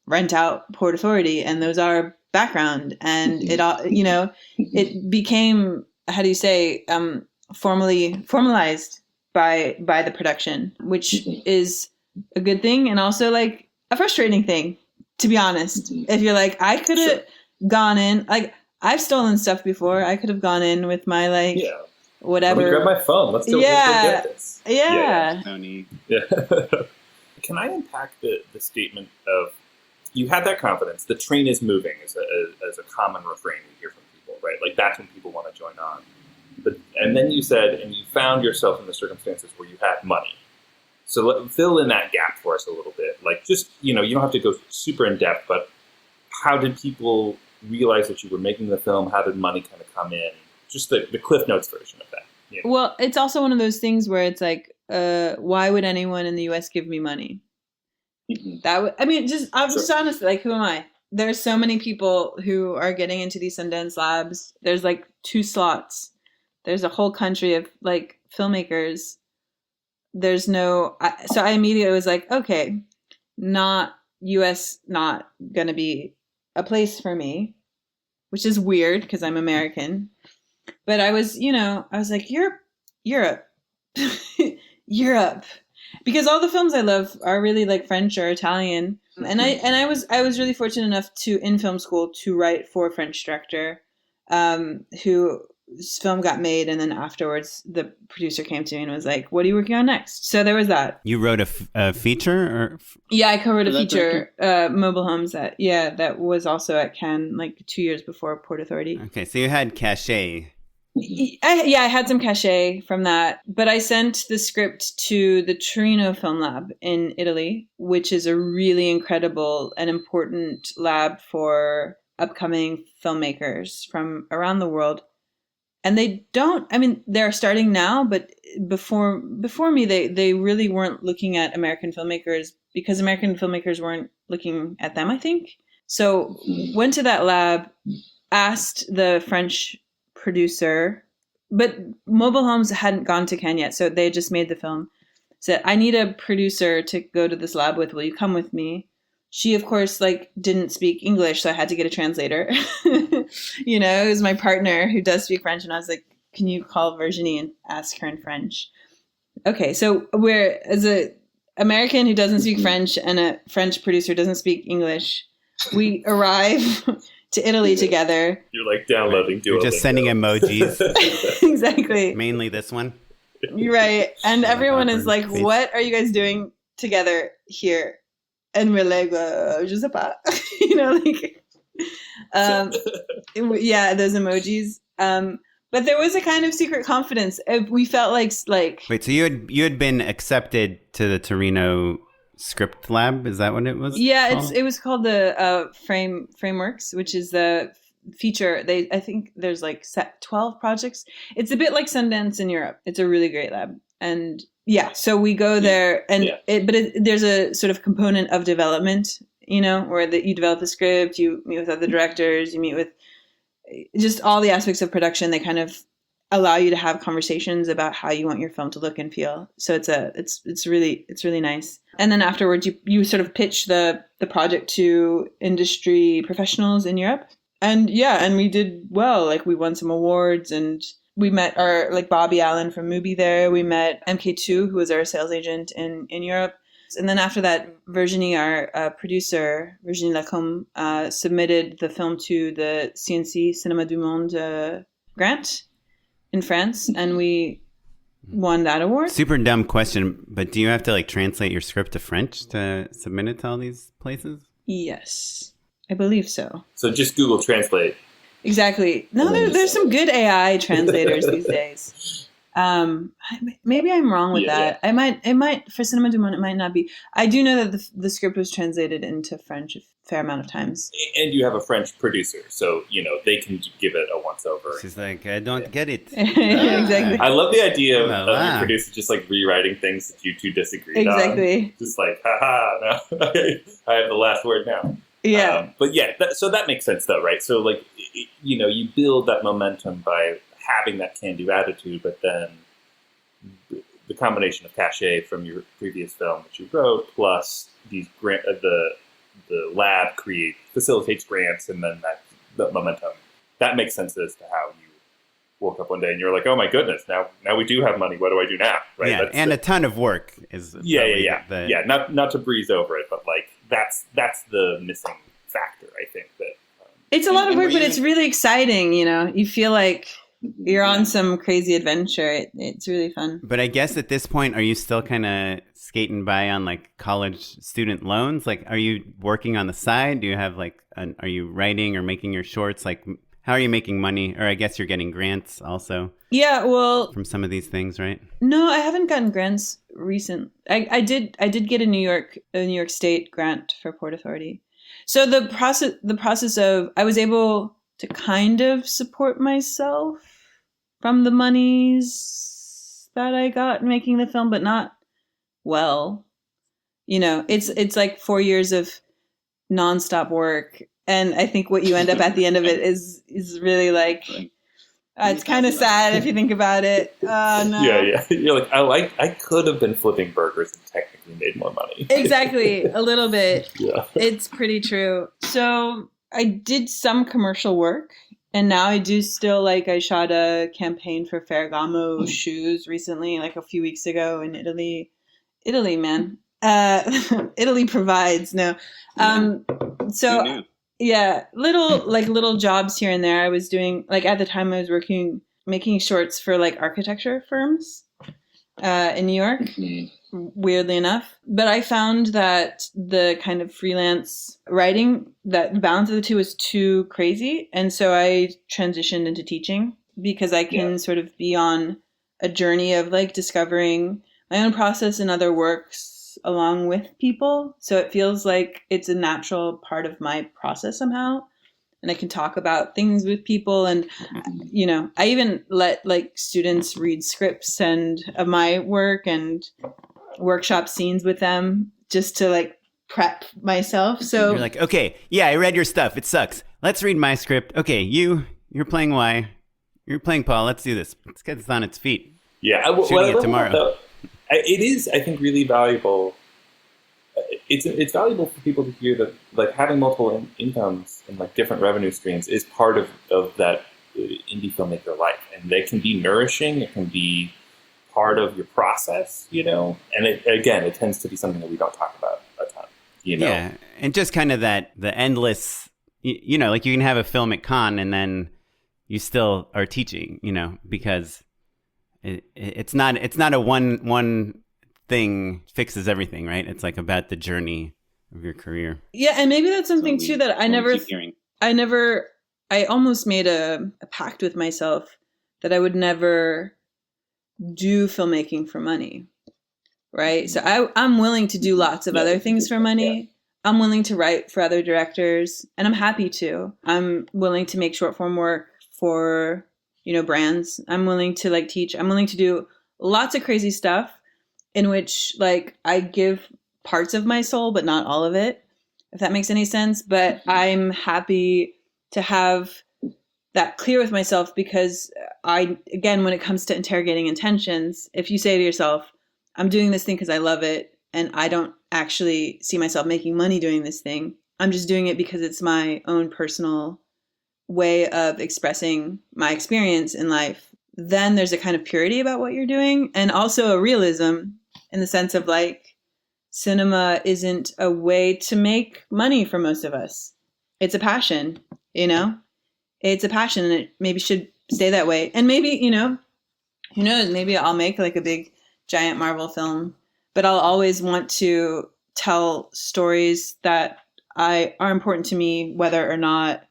C: rent out Port Authority, and those are background. And it all, it became, how do you say, formalized by the production, which is a good thing and also like a frustrating thing, to be honest. If you're like, I could have gone in, like I've stolen stuff before. I could have gone in with my whatever.
D: Let me grab my phone. Let's go get this.
C: Yeah.
D: Yeah. Can I unpack the statement of, you had that confidence, the train is moving as a common refrain we hear from people, right? Like that's when people want to join on. And then you said, and you found yourself in the circumstances where you had money. So fill in that gap for us a little bit. Like just, you don't have to go super in depth, but how did people realize that you were making the film? How did money kind of come in? Just the Cliff Notes version of that.
C: Well, it's also one of those things where it's like, why would anyone in the U.S. give me money? I'm just honest, like, who am I? There's so many people who are getting into these Sundance labs. There's like 2 slots. There's a whole country of like filmmakers. There's so I immediately was like, okay, US not going to be a place for me, which is weird because I'm American. But I was, I was like, Europe, Europe, because all the films I love are really like French or Italian. And I was really fortunate enough to, in film school, to write for a French director, whose film got made. And then afterwards, the producer came to me and was like, what are you working on next? So there was that.
B: You wrote a feature? Or
C: yeah, I co-wrote a feature, Mobile Homes, that was also at Cannes like 2 years before Port Authority.
B: Okay, so you had cachet.
C: I had some cachet from that, but I sent the script to the Torino Film Lab in Italy, which is a really incredible and important lab for upcoming filmmakers from around the world. And they're starting now, but before me, they really weren't looking at American filmmakers because American filmmakers weren't looking at them, I think. So went to that lab, asked the French producer, but Mobile Homes hadn't gone to Cannes yet, so they just made the film. Said, I need a producer to go to this lab with. Will you come with me? She, of course, didn't speak English, so I had to get a translator. It was my partner who does speak French, and I was like, can you call Virginie and ask her in French? Okay, so we're, as a American who doesn't speak French and a French producer who doesn't speak English, we arrive to Italy together.
D: You're like downloading Duolingo.
B: You're just sending emojis.
C: Exactly.
B: Mainly this one.
C: You're right. And everyone is like, what are you guys doing together here? And we're like, je sais pas. Yeah, those emojis. But there was a kind of secret confidence. We felt like.
B: Wait, so you had been accepted to the Torino Script Lab? Is that what it was?
C: Yeah,
B: called?
C: It was called the Frameworks, which is the feature. I think there's 12 projects. It's a bit like Sundance in Europe. It's a really great lab, and yeah. So we go there, and there's a sort of component of development, where you develop the script, you meet with other directors, you meet with just all the aspects of production. They kind of allow you to have conversations about how you want your film to look and feel. So it's really nice. And then afterwards you sort of pitch the project to industry professionals in Europe. And and we did well. We won some awards, and we met our Bobby Allen from Mubi there. We met MK2, who was our sales agent in Europe. And then after that, Virginie, our producer, Virginie Lacombe, submitted the film to the CNC Cinéma du Monde grant in France, and we won that award.
B: Super dumb question, but do you have to translate your script to French to submit it to all these places?
C: Yes, I believe so.
D: So just Google Translate.
C: Exactly. No, there's some good AI translators these days. Maybe I'm wrong with
D: Yeah,
C: that. It might for Cinema du Monde, it might not be. I do know that the script was translated into French a fair amount of times.
D: And you have a French producer, so they can give it a once over.
B: She's like, I don't get it.
C: Exactly.
D: I love the idea of
B: Voila.
D: your producer just like rewriting things that you two disagreed
C: Exactly.
D: on. Just like, haha, no, I have the last word now.
C: Yeah.
D: But yeah, so that makes sense though, right? So like, you build that momentum by having that can-do attitude, but then the combination of cachet from your previous film that you wrote, plus these the lab facilitates grants, and then that momentum, that makes sense as to how you woke up one day and you're like, oh my goodness, now we do have money. What do I do now? Right?
B: Yeah, and a ton of work is
D: Yeah. Not to breeze over it, but like that's the missing factor, I think. That
C: it's a lot of work, but it's really exciting. You feel like you're on some crazy adventure. It's really fun.
B: But I guess at this point, are you still kind of skating by on like college student loans? Like, are you working on the side? Do you have like, are you writing or making your shorts? Like, how are you making money? Or I guess you're getting grants also.
C: Yeah, well,
B: from some of these things, right?
C: No, I haven't gotten grants recent. I did get a New York State grant for Port Authority. So the process of I was able to kind of support myself from the monies that I got making the film, but not well. It's like 4 years of nonstop work, and I think what you end up at the end of it is really like it's kind of sad if you think about it. No.
D: Yeah. You're like, I could have been flipping burgers and technically made more money.
C: Exactly, a little bit.
D: Yeah,
C: it's pretty true. So I did some commercial work, and now I do still like I shot a campaign for Ferragamo shoes recently, like a few weeks ago in Italy. Italy, man. Italy provides. No. So yeah, little jobs here and there. I was doing at the time I was making shorts for like architecture firms in New York. Mm-hmm. Weirdly enough, but I found that the kind of freelance writing, that the balance of the two was too crazy, and so I transitioned into teaching because I can sort of be on a journey of like discovering my own process and other works along with people. So it feels like it's a natural part of my process somehow, and I can talk about things with people. And I even let like students read scripts of my work and workshop scenes with them just to like prep myself. So
B: you're like, okay, yeah, I read your stuff. It sucks. Let's read my script. Okay, you're playing Y. You're playing Paul. Let's do this. Let's get this on its feet.
D: Yeah,
B: shooting it tomorrow.
D: It is, I think, really valuable. It's valuable for people to hear that like having multiple incomes and like different revenue streams is part of that indie filmmaker life, and they can be nourishing. It can be part of your process, and it tends to be something that we don't talk about a ton,
B: Yeah, and just kind of the endless, like you can have a film at Cannes and then you still are teaching, because it's not a one thing fixes everything, right? It's like about the journey of your career.
C: Yeah, and maybe that's something too that I almost made a pact with myself that I would never do filmmaking for money, right? So I'm willing to do lots of other things for money. Yeah. I'm willing to write for other directors, and I'm happy to. I'm willing to make short form work for, brands. I'm willing to like teach. I'm willing to do lots of crazy stuff in which like I give parts of my soul, but not all of it, if that makes any sense. But I'm happy to have that clear with myself, because again, when it comes to interrogating intentions, if you say to yourself, I'm doing this thing because I love it, and I don't actually see myself making money doing this thing, I'm just doing it because it's my own personal way of expressing my experience in life, then there's a kind of purity about what you're doing, and also a realism in the sense of like, cinema isn't a way to make money for most of us. It's a passion, It's a passion, and it maybe should stay that way. And maybe, who knows, maybe I'll make like a big giant Marvel film, but I'll always want to tell stories that are important to me, whether or not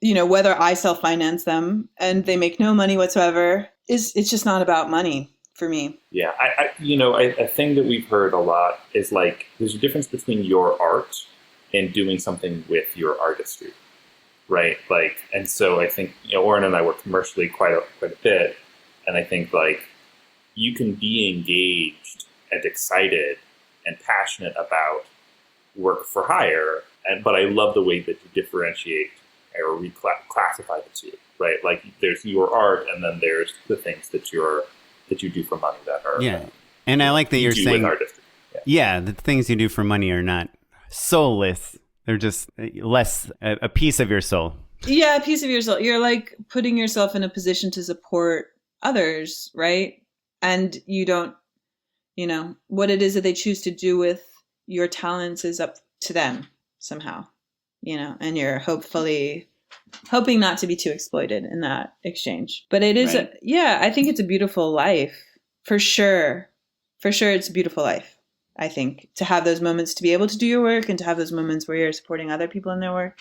C: whether I self-finance them and they make no money whatsoever, it's just not about money for me.
D: Yeah, a thing that we've heard a lot is like there's a difference between your art and doing something with your artistry, right? Like, and so I think Oren and I work commercially quite a bit, and I think like you can be engaged and excited and passionate about work for hire, but I love the way that you differentiate or reclassify the two, right? Like there's your art, and then there's the things that you do for money that are
B: And I like that you're saying
D: artistry.
B: The things you do for money are not soulless; they're just less a piece of your soul.
C: Yeah, a piece of your soul. You're like putting yourself in a position to support others, right? And you don't, what it is that they choose to do with your talents is up to them somehow, and you're hoping not to be too exploited in that exchange. But it is,
B: right.
C: I think it's a beautiful life for sure. For sure. It's a beautiful life. I think to have those moments to be able to do your work and to have those moments where you're supporting other people in their work.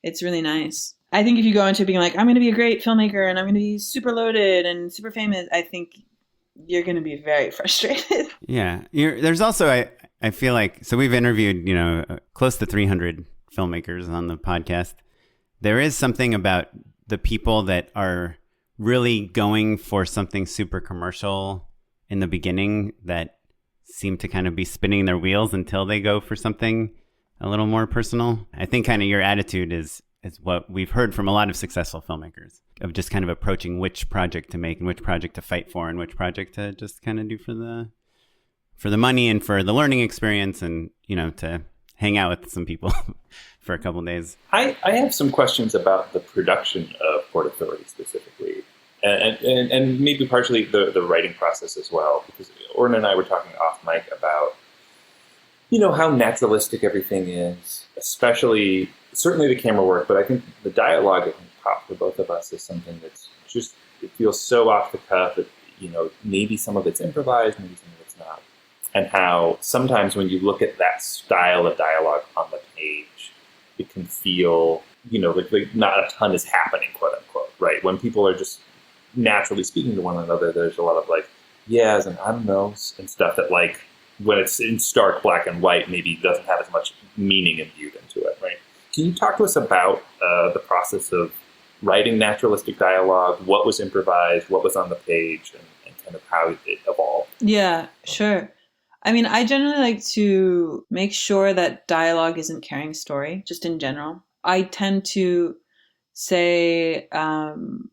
C: It's really nice. I think if you go into being like, I'm going to be a great filmmaker and I'm going to be super loaded and super famous, I think you're going to be very frustrated.
B: Yeah. There's also, I feel like, so we've interviewed, close to 300 filmmakers on the podcast. There is something about the people that are really going for something super commercial in the beginning that seem to kind of be spinning their wheels until they go for something a little more personal. I think kind of your attitude is what we've heard from a lot of successful filmmakers, of just kind of approaching which project to make and which project to fight for and which project to just kind of do for the money and for the learning experience and, to hang out with some people for a couple of days.
D: I have some questions about the production of Port Authority specifically, and maybe partially the writing process as well, because Oren and I were talking off mic about how naturalistic everything is, especially certainly the camera work, but I think the dialogue at the top for both of us is something that's just, it feels so off the cuff that, maybe some of it's improvised, maybe some of it's not. And how sometimes when you look at that style of dialogue on the page, it can feel, like not a ton is happening, quote unquote, right? When people are just naturally speaking to one another, there's a lot of like, yes, and I don't know, and stuff that like, when it's in stark black and white, maybe doesn't have as much meaning imbued into it, right? Can you talk to us about the process of writing naturalistic dialogue, what was improvised, what was on the page, and kind of how it evolved?
C: Yeah, sure. I mean, I generally like to make sure that dialogue isn't carrying story, just in general. I tend to say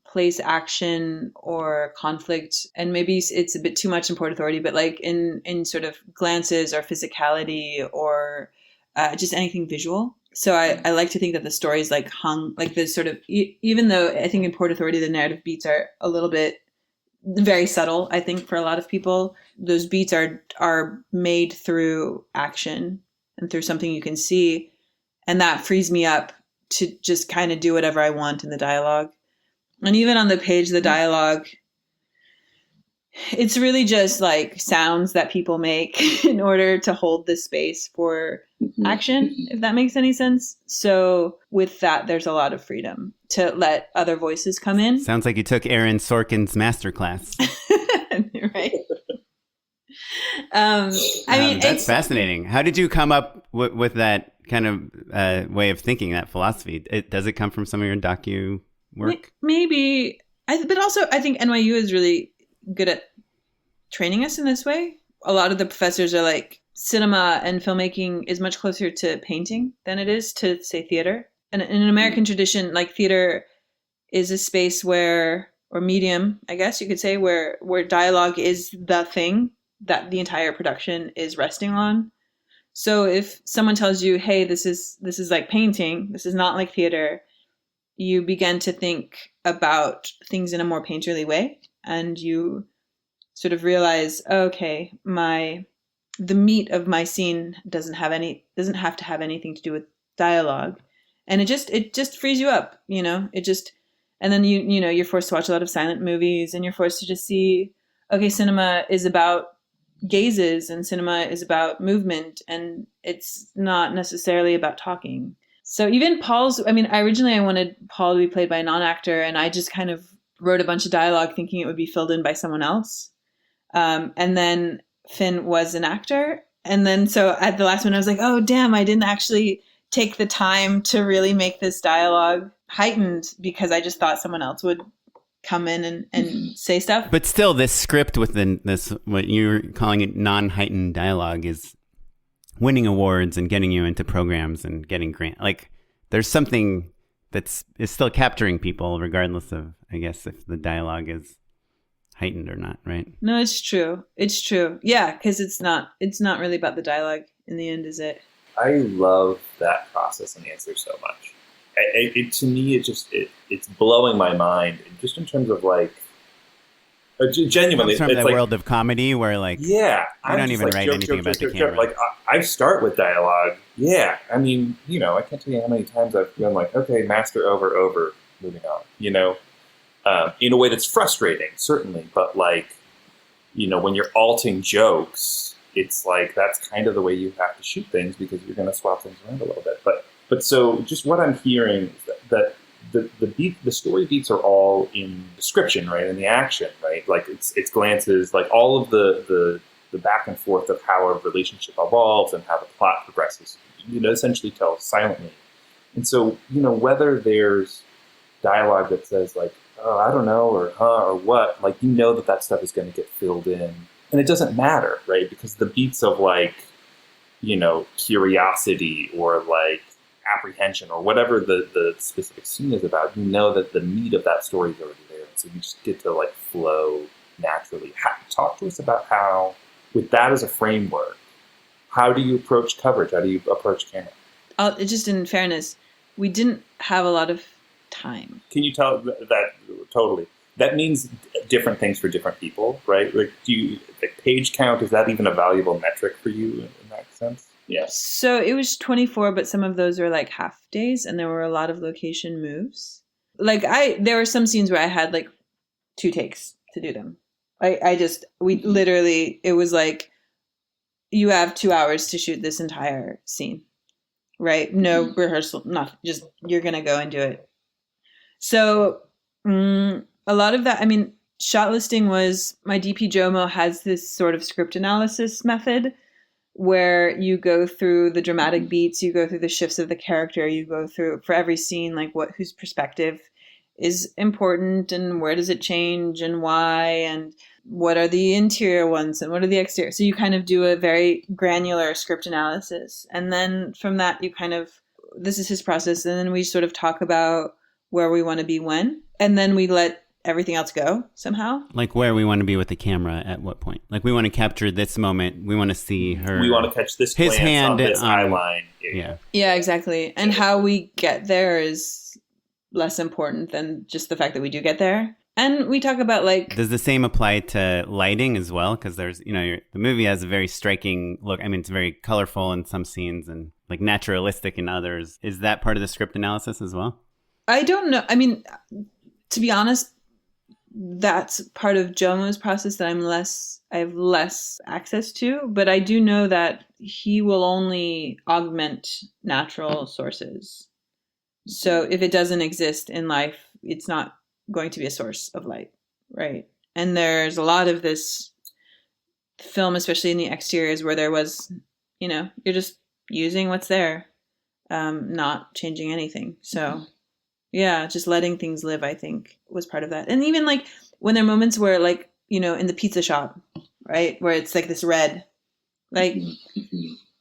C: place action or conflict, and maybe it's a bit too much in Port Authority, but like in sort of glances or physicality or just anything visual. So I like to think that the story is like hung, like this sort of, even though I think in Port Authority the narrative beats are a little bit very subtle, I think for a lot of people, those beats are made through action and through something you can see. And that frees me up to just kind of do whatever I want in the dialogue. And even on the page, the dialogue, it's really just like sounds that people make in order to hold the space for action, if that makes any sense. So with that, there's a lot of freedom to let other voices come in.
B: Sounds like you took Aaron Sorkin's masterclass.
C: Right. I mean,
B: that's fascinating. How did you come up with that kind of way of thinking, that philosophy? Does it come from some of your docu work?
C: Maybe. But also, I think NYU is really good at training us in this way. A lot of the professors are like, cinema and filmmaking is much closer to painting than it is to, say, theater. And in an American tradition, like theater is a space where, or medium, I guess you could say, where dialogue is the thing that the entire production is resting on. So if someone tells you, hey, this is like painting, this is not like theater, you begin to think about things in a more painterly way, and you sort of realize, okay, the meat of my scene doesn't have to have anything to do with dialogue, and it just frees you up, and then you're forced to watch a lot of silent movies, and you're forced to just see, okay, cinema is about gazes and cinema is about movement, and it's not necessarily about talking. So even Paul's, I mean, originally I wanted Paul to be played by a non-actor, and I just kind of wrote a bunch of dialogue thinking it would be filled in by someone else. And then Finn was an actor. And then so at the last one, I was like, oh, damn, I didn't actually take the time to really make this dialogue heightened because I just thought someone else would come in and say stuff.
B: But still, this script within this, what you're calling it non-heightened dialogue, is winning awards and getting you into programs and getting grant. Like, there's something is still capturing people, regardless of, I guess, if the dialogue is heightened or not, right?
C: No, it's true. It's true. Yeah, because it's not really about the dialogue in the end, is it?
D: I love that process and answer so much. To me, it's blowing my mind, just in terms of like, genuinely,
B: from
D: it's
B: the
D: like,
B: world of comedy where like,
D: yeah,
B: I don't even write anything about the camera.
D: Like I start with dialogue. Yeah, I mean, I can't tell you how many times I've been like, okay, master over, moving on. In a way that's frustrating, certainly, but like, when you're alting jokes, it's like that's kind of the way you have to shoot things because you're going to swap things around a little bit. But so just what I'm hearing is that the story beats are all in description, right, in the action, right? Like it's glances, like all of the back and forth of how a relationship evolves and how the plot progresses, essentially tells silently. And so, whether there's dialogue that says like, oh, I don't know, or huh, or what, like, that stuff is going to get filled in. And it doesn't matter, right? Because the beats of like, curiosity or like apprehension or whatever the specific scene is about, that the meat of that story is already there. So you just get to like flow naturally. Talk to us about how, with that as a framework, how do you approach coverage? How do you approach camera?
C: Just in fairness, we didn't have a lot of time.
D: Can you tell that totally? That means different things for different people, right? Like, page count, is that even a valuable metric for you in that sense? Yes.
C: So it was 24, but some of those were like half days, and there were a lot of location moves. Like there were some scenes where I had like 2 takes to do them. It was like, you have 2 hours to shoot this entire scene, right? No rehearsal, not just, you're going to go and do it. So a lot of that, I mean, shot listing was, my DP Jomo has this sort of script analysis method where you go through the dramatic beats, you go through the shifts of the character, you go through, for every scene, like whose perspective is important and where does it change and why, and what are the interior ones and what are the exterior. So you kind of do a very granular script analysis. And then from that, this is his process. And then we sort of talk about where we want to be when, and then we let everything else go somehow. Like
B: where we want to be with the camera at what point. Like we want to capture this moment. We want to see her.
D: We want to catch this
B: his hand
D: on this eye line.
C: Yeah, exactly. And how we get there is less important than just the fact that we do get there. And we talk about like...
B: Does the same apply to lighting as well? Because there's, the movie has a very striking look. I mean, it's very colorful in some scenes and like naturalistic in others. Is that part of the script analysis as well?
C: I don't know. I mean, to be honest, that's part of Jomo's process that I have less access to, but I do know that he will only augment natural sources. So if it doesn't exist in life, it's not going to be a source of light, right? And there's a lot of this film, especially in the exteriors, where there was, you're just using what's there, not changing anything. So yeah, just letting things live, I think, was part of that. And even like when there are moments where like, in the pizza shop, right, where it's like this red, like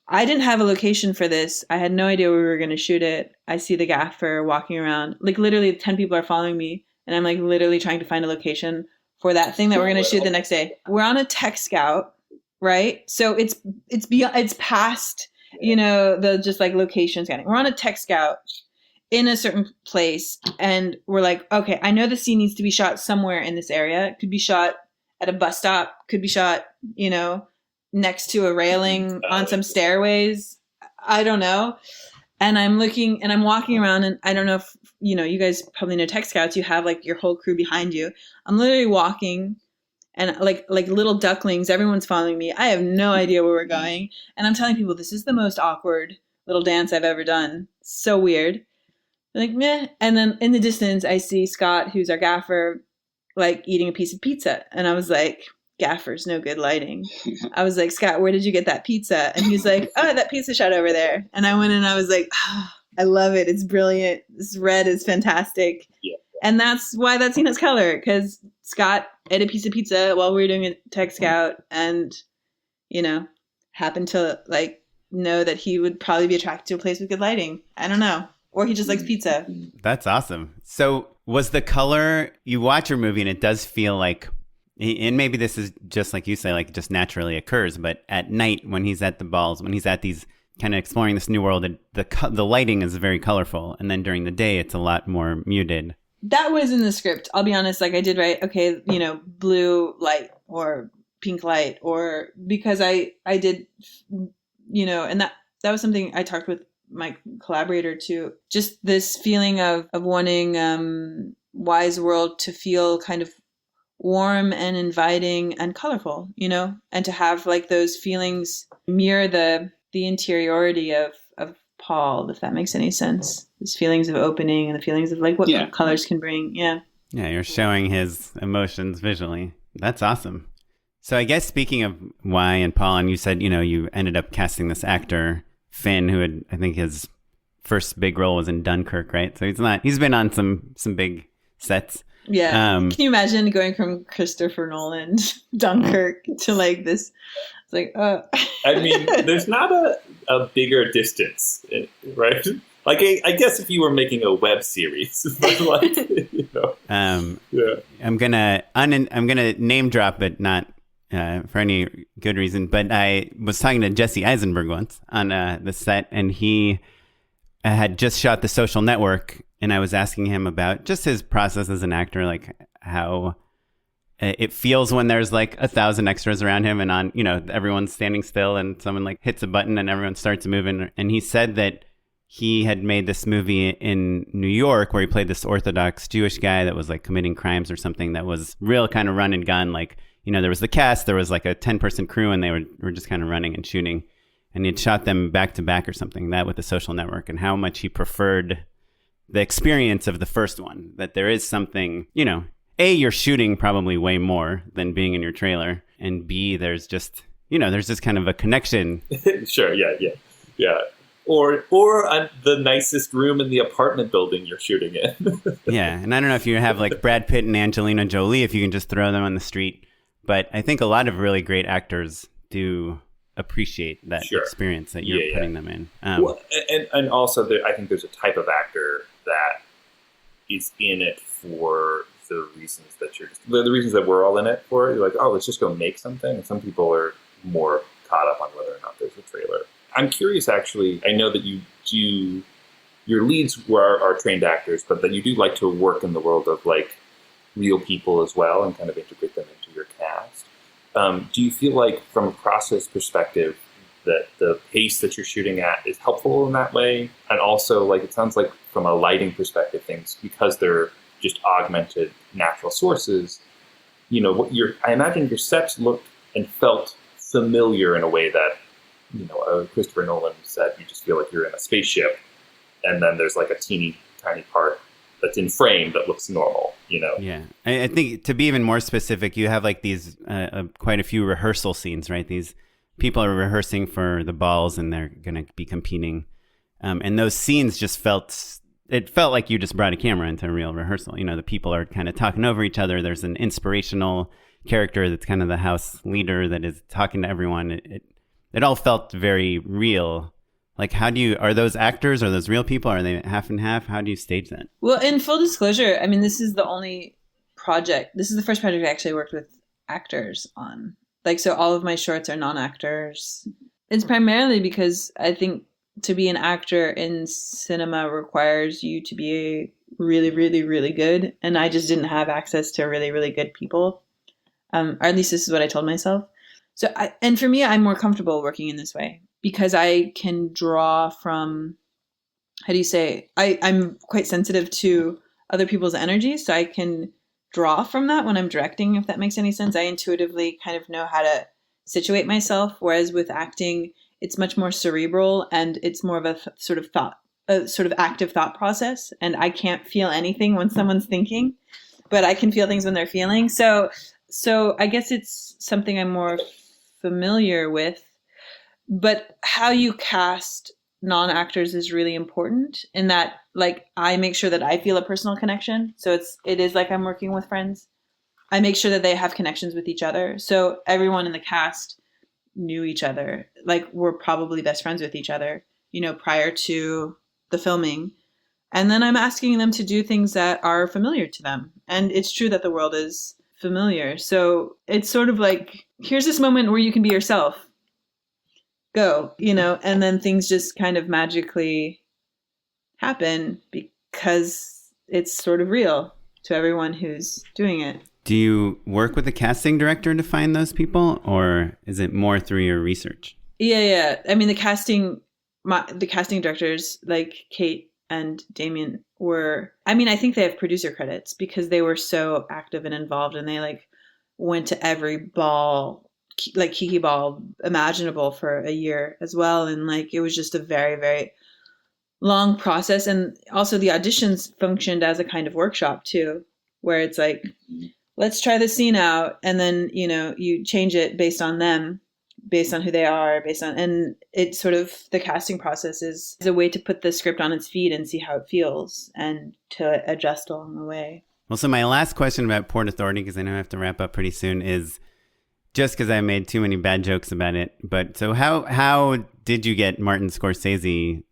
C: I didn't have a location for this. I had no idea where we were going to shoot it. I see the gaffer walking around, like literally 10 people are following me, and I'm like literally trying to find a location for that thing that we're going to shoot the next day. We're on a tech scout, right? So it's beyond, it's past, the just like location scanning. We're on a tech scout in a certain place, and we're like, okay, I know the scene needs to be shot somewhere in this area. It could be shot at a bus stop, could be shot, next to a railing on some stairways. I don't know. And I'm looking and I'm walking around, and I don't know if, you guys probably know tech scouts, you have like your whole crew behind you. I'm literally walking, and like little ducklings, everyone's following me. I have no idea where we're going. And I'm telling people, this is the most awkward little dance I've ever done. So weird. Like, meh. And then in the distance, I see Scott, who's our gaffer, like eating a piece of pizza. And I was like, gaffer's no good lighting. I was like, Scott, where did you get that pizza? And he's like, oh, that pizza shot over there. And I went and I was like, oh, I love it. It's brilliant. This red is fantastic.
D: Yeah.
C: And that's why that scene has color, because Scott ate a piece of pizza while we were doing a tech scout and, you know, happened to like know that he would probably be attracted to a place with good lighting. I don't know. Or he just likes pizza.
B: That's awesome. So was the color, you watch your movie and it does feel like, and maybe this is just like you say, like just naturally occurs, but at night when he's at the balls, when he's at these kind of exploring this new world, the lighting is very colorful. And then during the day, it's a lot more muted.
C: That was in the script. I'll be honest. Like I did write, okay, you know, blue light or pink light, or because I did, you know, and that was something I talked with my collaborator too. Just this feeling of wanting Wise World to feel kind of warm and inviting and colorful, you know, and to have like those feelings mirror the interiority of Paul, if that makes any sense. These feelings of opening and the feelings of like what colors can bring. Yeah.
B: Yeah, you're showing his emotions visually. That's awesome. So I guess speaking of why and Paul, and you said, you know, you ended up casting this actor, Finn, who had, I think his first big role was in Dunkirk, right? So he's been on some big sets.
C: Yeah. Can you imagine going from Christopher Nolan, Dunkirk to like this? It's like,
D: I mean, there's not a bigger distance, right? Like, I guess if you were making a web series, but like, you know, yeah.
B: I'm gonna name drop, but not for any good reason. But I was talking to Jesse Eisenberg once on the set, and he had just shot The Social Network, and I was asking him about just his process as an actor, like how it feels when there's like 1,000 extras around him, and on, you know, everyone's standing still, and someone like hits a button, and everyone starts moving. And he said that he had made this movie in New York where he played this Orthodox Jewish guy that was like committing crimes or something that was real kind of run and gun. Like, you know, there was the cast, there was like a 10-person crew, and they were just kind of running and shooting. And he'd shot them back to back or something, that with The Social Network, and how much he preferred the experience of the first one, that there is something, you know, A, you're shooting probably way more than being in your trailer, and B, there's just, you know, there's just kind of a connection.
D: Sure, yeah. Or the nicest room in the apartment building you're shooting in.
B: Yeah, and I don't know if you have like Brad Pitt and Angelina Jolie, if you can just throw them on the street, but I think a lot of really great actors do appreciate that experience that you're putting them in.
D: Well, and also, I think there's a type of actor that is in it for the reasons that the reasons that we're all in it for. You're like, oh, let's just go make something. And some people are more caught up on whether or not there's a trailer. I'm curious, actually. I know that your leads are trained actors, but then you do like to work in the world of like real people as well and kind of integrate them into your cast. Do you feel like, from a process perspective, that the pace that you're shooting at is helpful in that way? And also, like, it sounds like from a lighting perspective, things, because they're just augmented natural sources, you know, I imagine your sets looked and felt familiar in a way that, you know, Christopher Nolan said, you just feel like you're in a spaceship, and then there's like a teeny tiny part that's in frame that looks normal, you know?
B: Yeah. I think, to be even more specific, you have like these quite a few rehearsal scenes, right? These people are rehearsing for the balls, and they're going to be competing. And those scenes just felt like you just brought a camera into a real rehearsal. You know, the people are kind of talking over each other. There's an inspirational character that's kind of the house leader that is talking to everyone. It all felt very real. Like, are those actors? Are those real people? Are they half and half? How do you stage that?
C: Well, in full disclosure, I mean, this is the first project I actually worked with actors on. Like, so all of my shorts are non-actors. It's primarily because I think to be an actor in cinema requires you to be really, really, really good. And I just didn't have access to really, really good people. Or at least this is what I told myself. So, and for me, I'm more comfortable working in this way because I can draw from, how do you say, I'm quite sensitive to other people's energy. So I can draw from that when I'm directing, if that makes any sense. I intuitively kind of know how to situate myself. Whereas with acting, it's much more cerebral, and it's more of a sort of active thought process. And I can't feel anything when someone's thinking, but I can feel things when they're feeling. So I guess it's something I'm more familiar with. But how you cast non-actors is really important in that, like, I make sure that I feel a personal connection. So it is like I'm working with friends. I make sure that they have connections with each other. So everyone in the cast knew each other. Like, we're probably best friends with each other, prior to the filming. And then I'm asking them to do things that are familiar to them. And it's true that the world is familiar. So it's sort of like, here's this moment where you can be yourself. Go, and then things just kind of magically happen because it's sort of real to everyone who's doing it.
B: Do you work with a casting director to find those people, or is it more through your research?
C: Yeah. I mean, the casting directors like Kate and Damien I think they have producer credits because they were so active and involved, and they like went to every ball, like Kiki Ball imaginable for a year as well. And like, it was just a very, very long process. And also the auditions functioned as a kind of workshop too, where it's like, let's try the scene out. And then, you change it based on them, based on who they are, and it's sort of, the casting process is a way to put the script on its feet and see how it feels and to adjust along the way.
B: Well, so my last question about Port Authority, because I know I have to wrap up pretty soon, is just because I made too many bad jokes about it. But so how did you get Martin Scorsese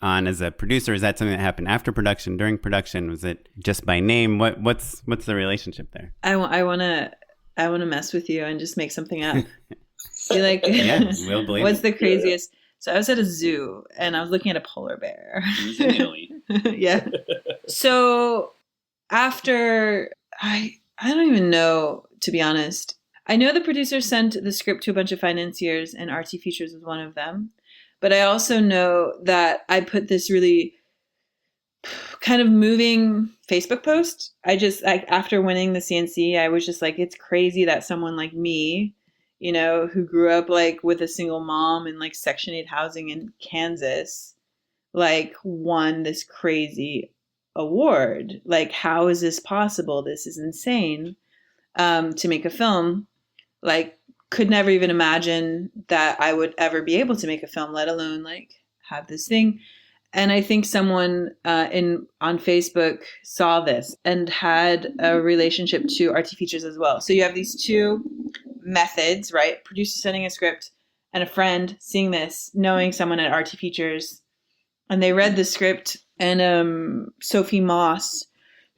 B: on as a producer? Is that something that happened after production, during production? Was it just by name? What's the relationship there?
C: I want to mess with you and just make something up. Be like,
B: yeah, we'll believe
C: what's
B: it.
C: the craziest? So I was at a zoo and I was looking at a polar bear. Yeah. So after, I don't even know, to be honest. I know the producer sent the script to a bunch of financiers, and RT Features was one of them. But I also know that I put this really kind of moving Facebook post. After winning the CNC, I was just like, it's crazy that someone like me, who grew up like with a single mom in like Section 8 housing in Kansas, like won this crazy award. Like, how is this possible? This is insane. To make a film. Like, could never even imagine that I would ever be able to make a film, let alone like have this thing. And I think someone on Facebook saw this and had a relationship to RT Features as well. So you have these two methods, right? Producer sending a script and a friend seeing this, knowing someone at RT Features. And they read the script, and Sophie Moss,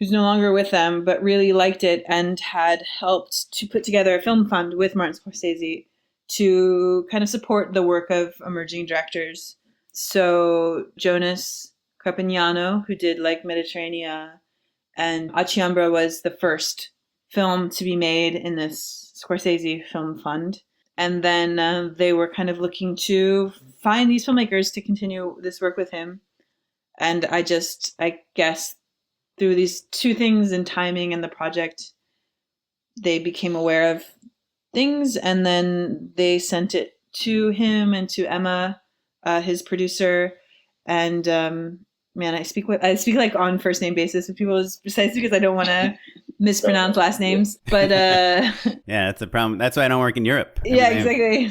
C: who's no longer with them, but really liked it and had helped to put together a film fund with Martin Scorsese to kind of support the work of emerging directors. So Jonas Carpignano, who did like Mediterranean, and Aciambra was the first film to be made in this Scorsese film fund. And then they were kind of looking to find these filmmakers to continue this work with him. And I guess through these two things in timing and the project, they became aware of things, and then they sent it to him and to Emma, his producer. And man, I speak like on first name basis with people, precisely because I don't want to mispronounce last names. But
B: yeah, that's a problem. That's why I don't work in Europe.
C: Yeah, exactly.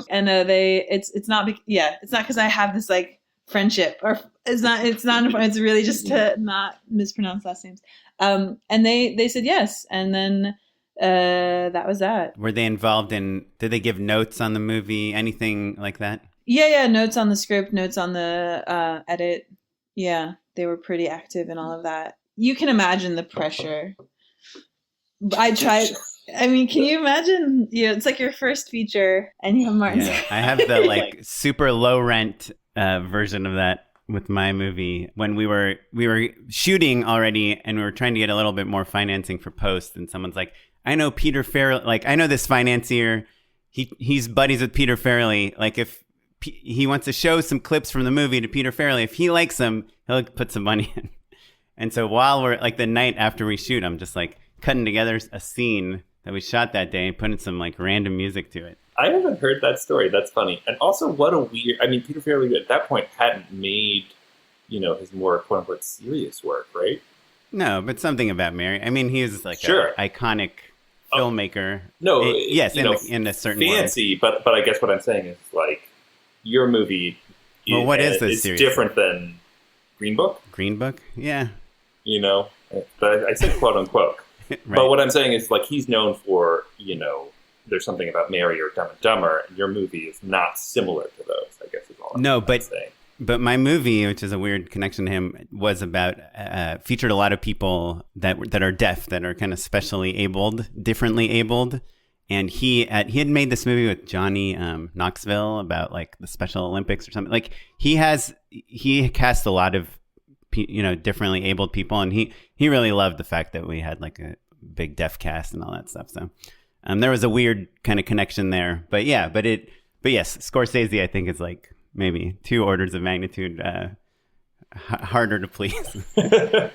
C: And it's not because I have this like friendship, or it's really just to not mispronounce last names. And they said yes, and then that was that.
B: Were they involved in, did they give notes on the movie, anything like that?
C: Yeah, notes on the script, notes on the edit. Yeah, they were pretty active in all of that. You can imagine the pressure. I tried. I mean, can you imagine? It's like your first feature, and you have Martin.
B: Yeah, I have the like super low rent version of that with my movie. When we were shooting already, and we were trying to get a little bit more financing for post, and someone's like, "I know Peter Farrelly. Like, I know this financier. He's buddies with Peter Farrelly. Like, if he wants to show some clips from the movie to Peter Farrelly, if he likes them, he'll put some money in." And so while we're like the night after we shoot, I'm just like cutting together a scene that we shot that day and putting some like random music to it.
D: I haven't heard that story. That's funny. And also, what a weird... I mean, Peter Farrelly at that point hadn't made, his more quote-unquote serious work, right?
B: No, but something about Mary. I mean, he is like
D: Sure.
B: an iconic filmmaker.
D: No,
B: yes, in a certain
D: fancy,
B: world.
D: but I guess what I'm saying is, like, your movie
B: Well, what is this series?
D: Different than Green Book.
B: Green Book? Yeah.
D: But I said quote-unquote.
B: Right.
D: But what I'm saying is, like, he's known for, There's Something About Mary or Dumb and Dumber, and your movie is not similar to those, I guess is all I'm saying.
B: But my movie, which is a weird connection to him, was about featured a lot of people that are deaf, that are kind of specially abled, differently abled. And he had made this movie with Johnny Knoxville about like the Special Olympics or something. Like he cast a lot of differently abled people, and he really loved the fact that we had like a big deaf cast and all that stuff. So there was a weird kind of connection there. But yes, Scorsese I think is like maybe 2 orders of magnitude harder to please,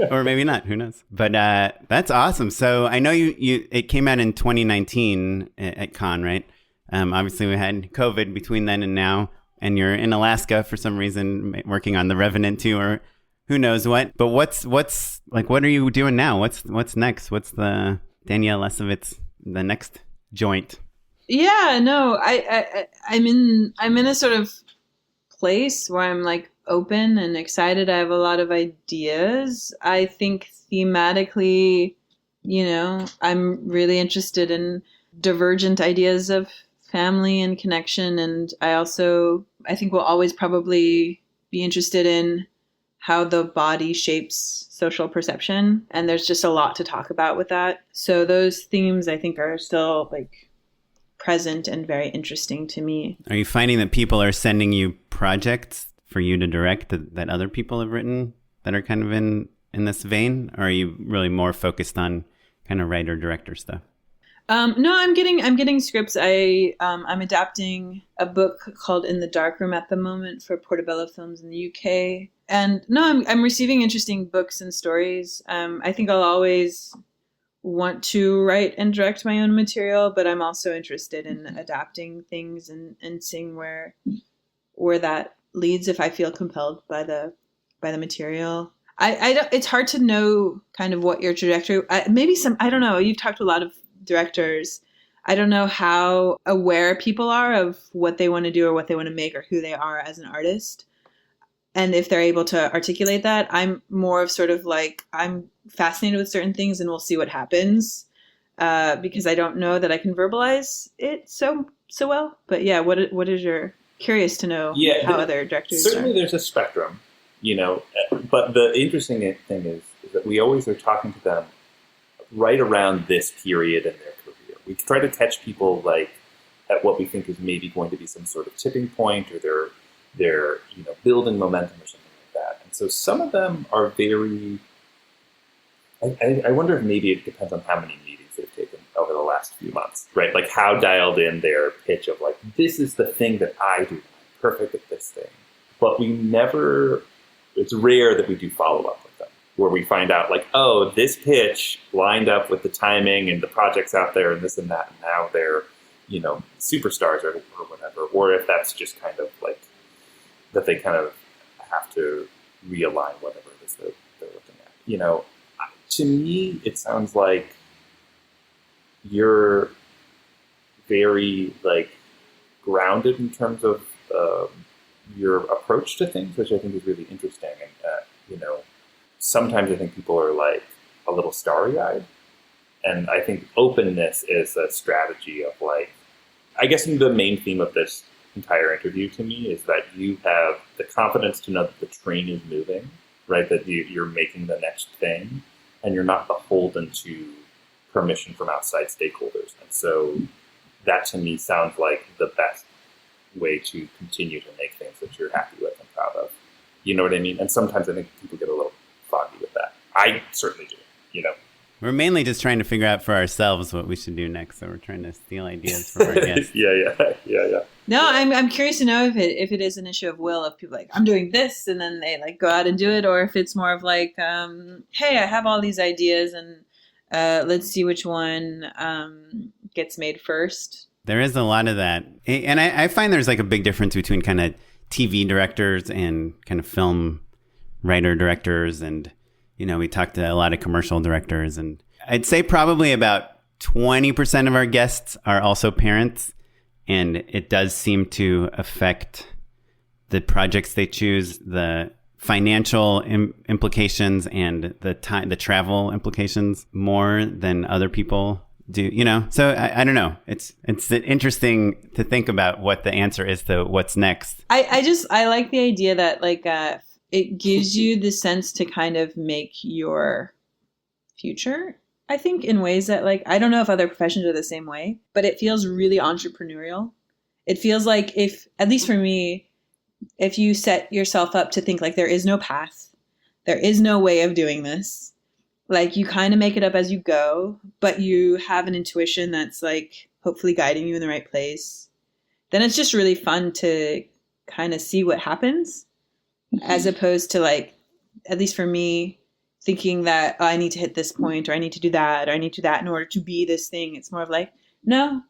B: or maybe not. Who knows? But that's awesome. So I know it came out in 2019 at Cannes, right? Obviously, we had COVID between then and now, and you're in Alaska for some reason working on The Revenant 2, or who knows what. But what's like? What are you doing now? What's next? What's the Danielle Lessovitz the next joint?
C: Yeah, no, I'm in a sort of place where I'm like open and excited. I have a lot of ideas. I think thematically, I'm really interested in divergent ideas of family and connection. And I think we'll always probably be interested in how the body shapes social perception. And there's just a lot to talk about with that. So those themes I think are still like present and very interesting to me.
B: Are you finding that people are sending you projects for you to direct that other people have written that are kind of in this vein? Or are you really more focused on kind of writer director stuff?
C: No, I'm getting scripts. I'm adapting a book called In the Darkroom at the moment for Portobello Films in the UK. And no, I'm receiving interesting books and stories. I think I'll always want to write and direct my own material, but I'm also interested in adapting things and seeing where that leads if I feel compelled by the material. It's hard to know kind of what your trajectory. I don't know. You've talked to a lot of directors. I don't know how aware people are of what they want to do or what they want to make or who they are as an artist. And if they're able to articulate that, I'm more of sort of like, I'm fascinated with certain things and we'll see what happens because I don't know that I can verbalize it so well. But yeah, what is your curious to know how other directors
D: certainly
C: are?
D: There's a spectrum, but the interesting thing is that we always are talking to them right around this period in their career. We try to catch people like at what we think is maybe going to be some sort of tipping point, or they're building momentum or something like that. And so some of them are very. I wonder if maybe it depends on how many meetings they've taken over the last few months, right? Like how dialed in their pitch of like, this is the thing that I do. I'm perfect at this thing. But it's rare that we do follow-up with them, where we find out like, oh, this pitch lined up with the timing and the projects out there and this and that, and now they're, superstars or whatever. Or if that's just kind of like that they kind of have to realign whatever it is they're looking at. To me, it sounds like you're very like grounded in terms of your approach to things, which I think is really interesting. And sometimes I think people are like a little starry-eyed, and I think openness is a strategy of like, I guess the main theme of this entire interview to me is that you have the confidence to know that the train is moving, right? That you're making the next thing, and you're not beholden to permission from outside stakeholders. And so that to me sounds like the best way to continue to make things that you're happy with and proud of. You know what I mean? And sometimes I think people get a little foggy with that. I certainly do,
B: We're mainly just trying to figure out for ourselves what we should do next. So we're trying to steal ideas from our guests.
D: Yeah.
C: No, I'm curious to know if it is an issue of will, of people like, I'm doing this, and then they like go out and do it, or if it's more of like, hey, I have all these ideas, and let's see which one gets made first.
B: There is a lot of that. And I find there's like a big difference between kind of TV directors and kind of film writer directors. And, you know, we talked to a lot of commercial directors. And I'd say probably about 20% of our guests are also parents. And it does seem to affect the projects they choose, the financial implications and the travel implications more than other people do, you know? So I don't know. It's interesting to think about what the answer is to what's next.
C: I like the idea that like it gives you the sense to kind of make your future, I think, in ways that like, I don't know if other professions are the same way, but it feels really entrepreneurial. It feels like if, at least for me, if you set yourself up to think like there is no path, there is no way of doing this, like you kind of make it up as you go, but you have an intuition that's like hopefully guiding you in the right place, then it's just really fun to kind of see what happens, as opposed to like, at least for me, thinking that I need to hit this point or I need to do that or I need to do that in order to be this thing. It's more of like, no,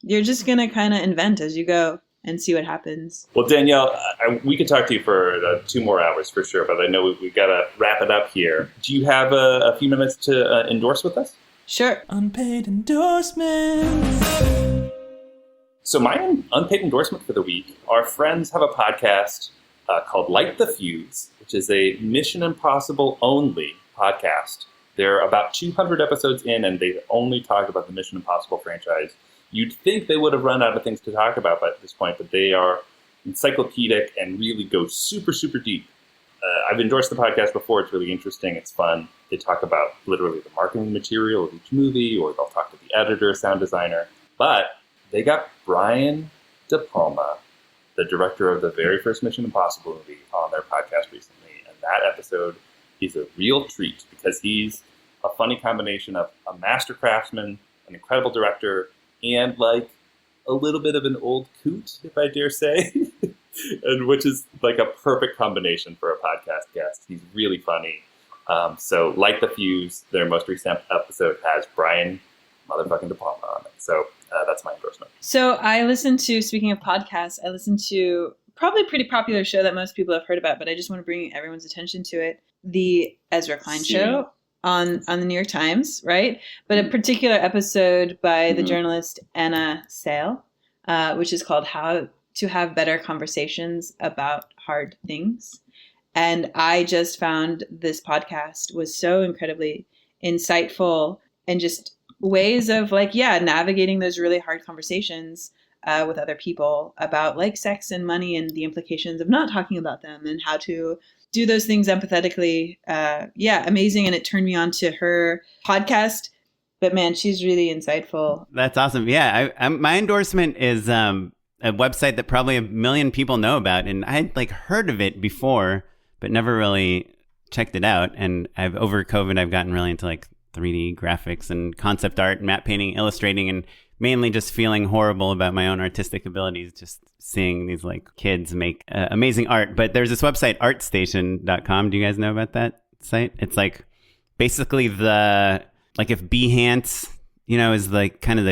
C: you're just going to kind of invent as you go and see what happens.
D: Well, Danielle, we could talk to you for 2 more hours for sure, but I know we've got to wrap it up here. Do you have a few minutes to endorse with us?
C: Sure.
E: Unpaid endorsements.
D: So my unpaid endorsement for the week, our friends have a podcast called Light the Fuse, which is a Mission Impossible only podcast. They're about 200 episodes in, and they only talk about the Mission Impossible franchise. You'd think they would have run out of things to talk about by this point, but they are encyclopedic and really go super, super deep. I've endorsed the podcast before. It's really interesting. It's fun. They talk about literally the marketing material of each movie, or they'll talk to the editor, sound designer. But they got Brian De Palma, the director of the very first Mission Impossible movie, on their podcast recently. And that episode is a real treat because he's a funny combination of a master craftsman, an incredible director, and like a little bit of an old coot, if I dare say, and which is like a perfect combination for a podcast guest. He's really funny. So Light the Fuse, their most recent episode has Brian motherfucking De Palma on it. So that's my endorsement.
C: So I listened to, speaking of podcasts, I listened to probably a pretty popular show that most people have heard about, but I just want to bring everyone's attention to it. The Ezra Klein show on the New York Times, right? But a particular episode by the journalist Anna Sale, which is called How to Have Better Conversations About Hard Things. And I just found this podcast was so incredibly insightful and just ways of like, navigating those really hard conversations with other people about like sex and money and the implications of not talking about them and how to do those things empathetically. Amazing. And it turned me on to her podcast. But man, she's really insightful.
B: That's awesome. Yeah, my endorsement is a website that probably 1 million people know about. And I'd like heard of it before, but never really checked it out. And over COVID, I've gotten really into like 3D graphics and concept art and matte painting, illustrating, and mainly just feeling horrible about my own artistic abilities, just seeing these like kids make amazing art. But there's this website, artstation.com. Do you guys know about that site? It's like basically if Behance, is like kind of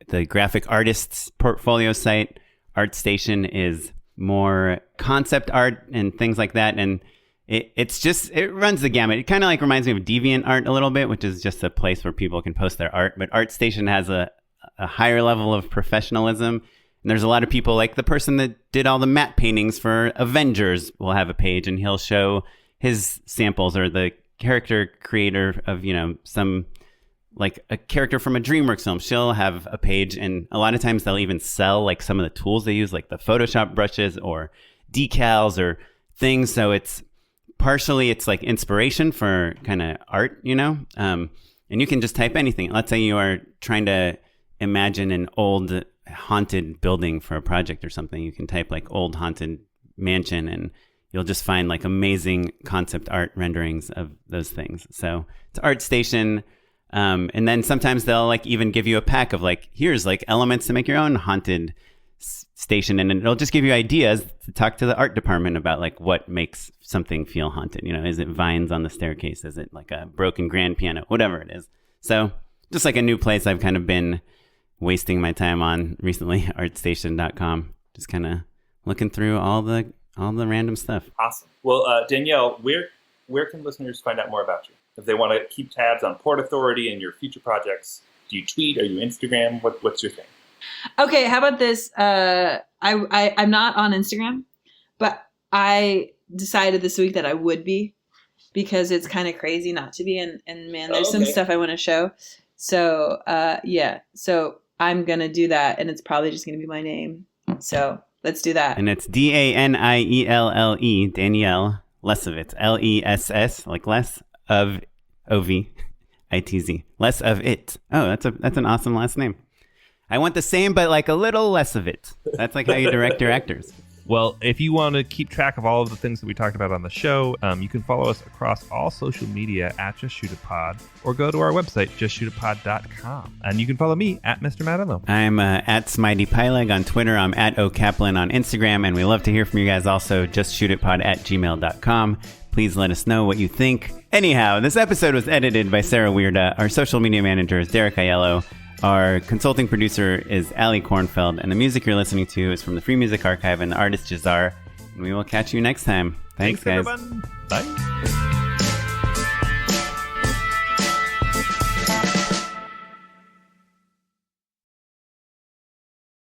B: the graphic artist's portfolio site. ArtStation is more concept art and things like that. And it runs the gamut. It kind of like reminds me of DeviantArt a little bit, which is just a place where people can post their art. But ArtStation has a higher level of professionalism. And there's a lot of people, like the person that did all the matte paintings for Avengers will have a page, and he'll show his samples, or the character creator of, some like a character from a DreamWorks film. She'll have a page, and a lot of times they'll even sell like some of the tools they use, like the Photoshop brushes or decals or things. So it's like inspiration for kind of art, and you can just type anything. Let's say you are trying to imagine an old haunted building for a project or something. You can type like old haunted mansion, and you'll just find like amazing concept art renderings of those things. So it's ArtStation. And then sometimes they'll like even give you a pack of like, here's like elements to make your own haunted station. And it'll just give you ideas to talk to the art department about like what makes something feel haunted. Is it vines on the staircase? Is it like a broken grand piano? Whatever it is. So just like a new place I've kind of been wasting my time on recently, artstation.com. Just kind of looking through all the random stuff.
D: Awesome. Well, Danielle, where can listeners find out more about you? If they want to keep tabs on Port Authority and your future projects, do you tweet? Are you Instagram? What's your thing?
C: Okay, how about this? I'm not on Instagram, but I decided this week that I would be, because it's kind of crazy not to be. And man, there's some stuff I want to show. So so I'm gonna do that, and it's probably just gonna be my name. So let's do that.
B: And it's DANIELLE, Danielle Lessovitz, LESS, like less of OVITZ, less of it. Oh, that's an awesome last name. I want the same, but like a little less of it. That's like how you direct your actors.
A: Well, if you want to keep track of all of the things that we talked about on the show, you can follow us across all social media at Just Shoot It Pod, or go to our website, justshootitpod.com. And you can follow me at Mr. Madelo.
B: I'm at Smitey Pyleg on Twitter. I'm at OKaplan on Instagram. And we love to hear from you guys also. JustShootItPod@gmail.com. Please let us know what you think. Anyhow, this episode was edited by Sarah Weirda. Our social media manager is Derek Aiello. Our consulting producer is Ali Kornfeld, and the music you're listening to is from the Free Music Archive and the artist Jahzzar. And we will catch you next time. Thanks guys.
A: Everyone. Bye.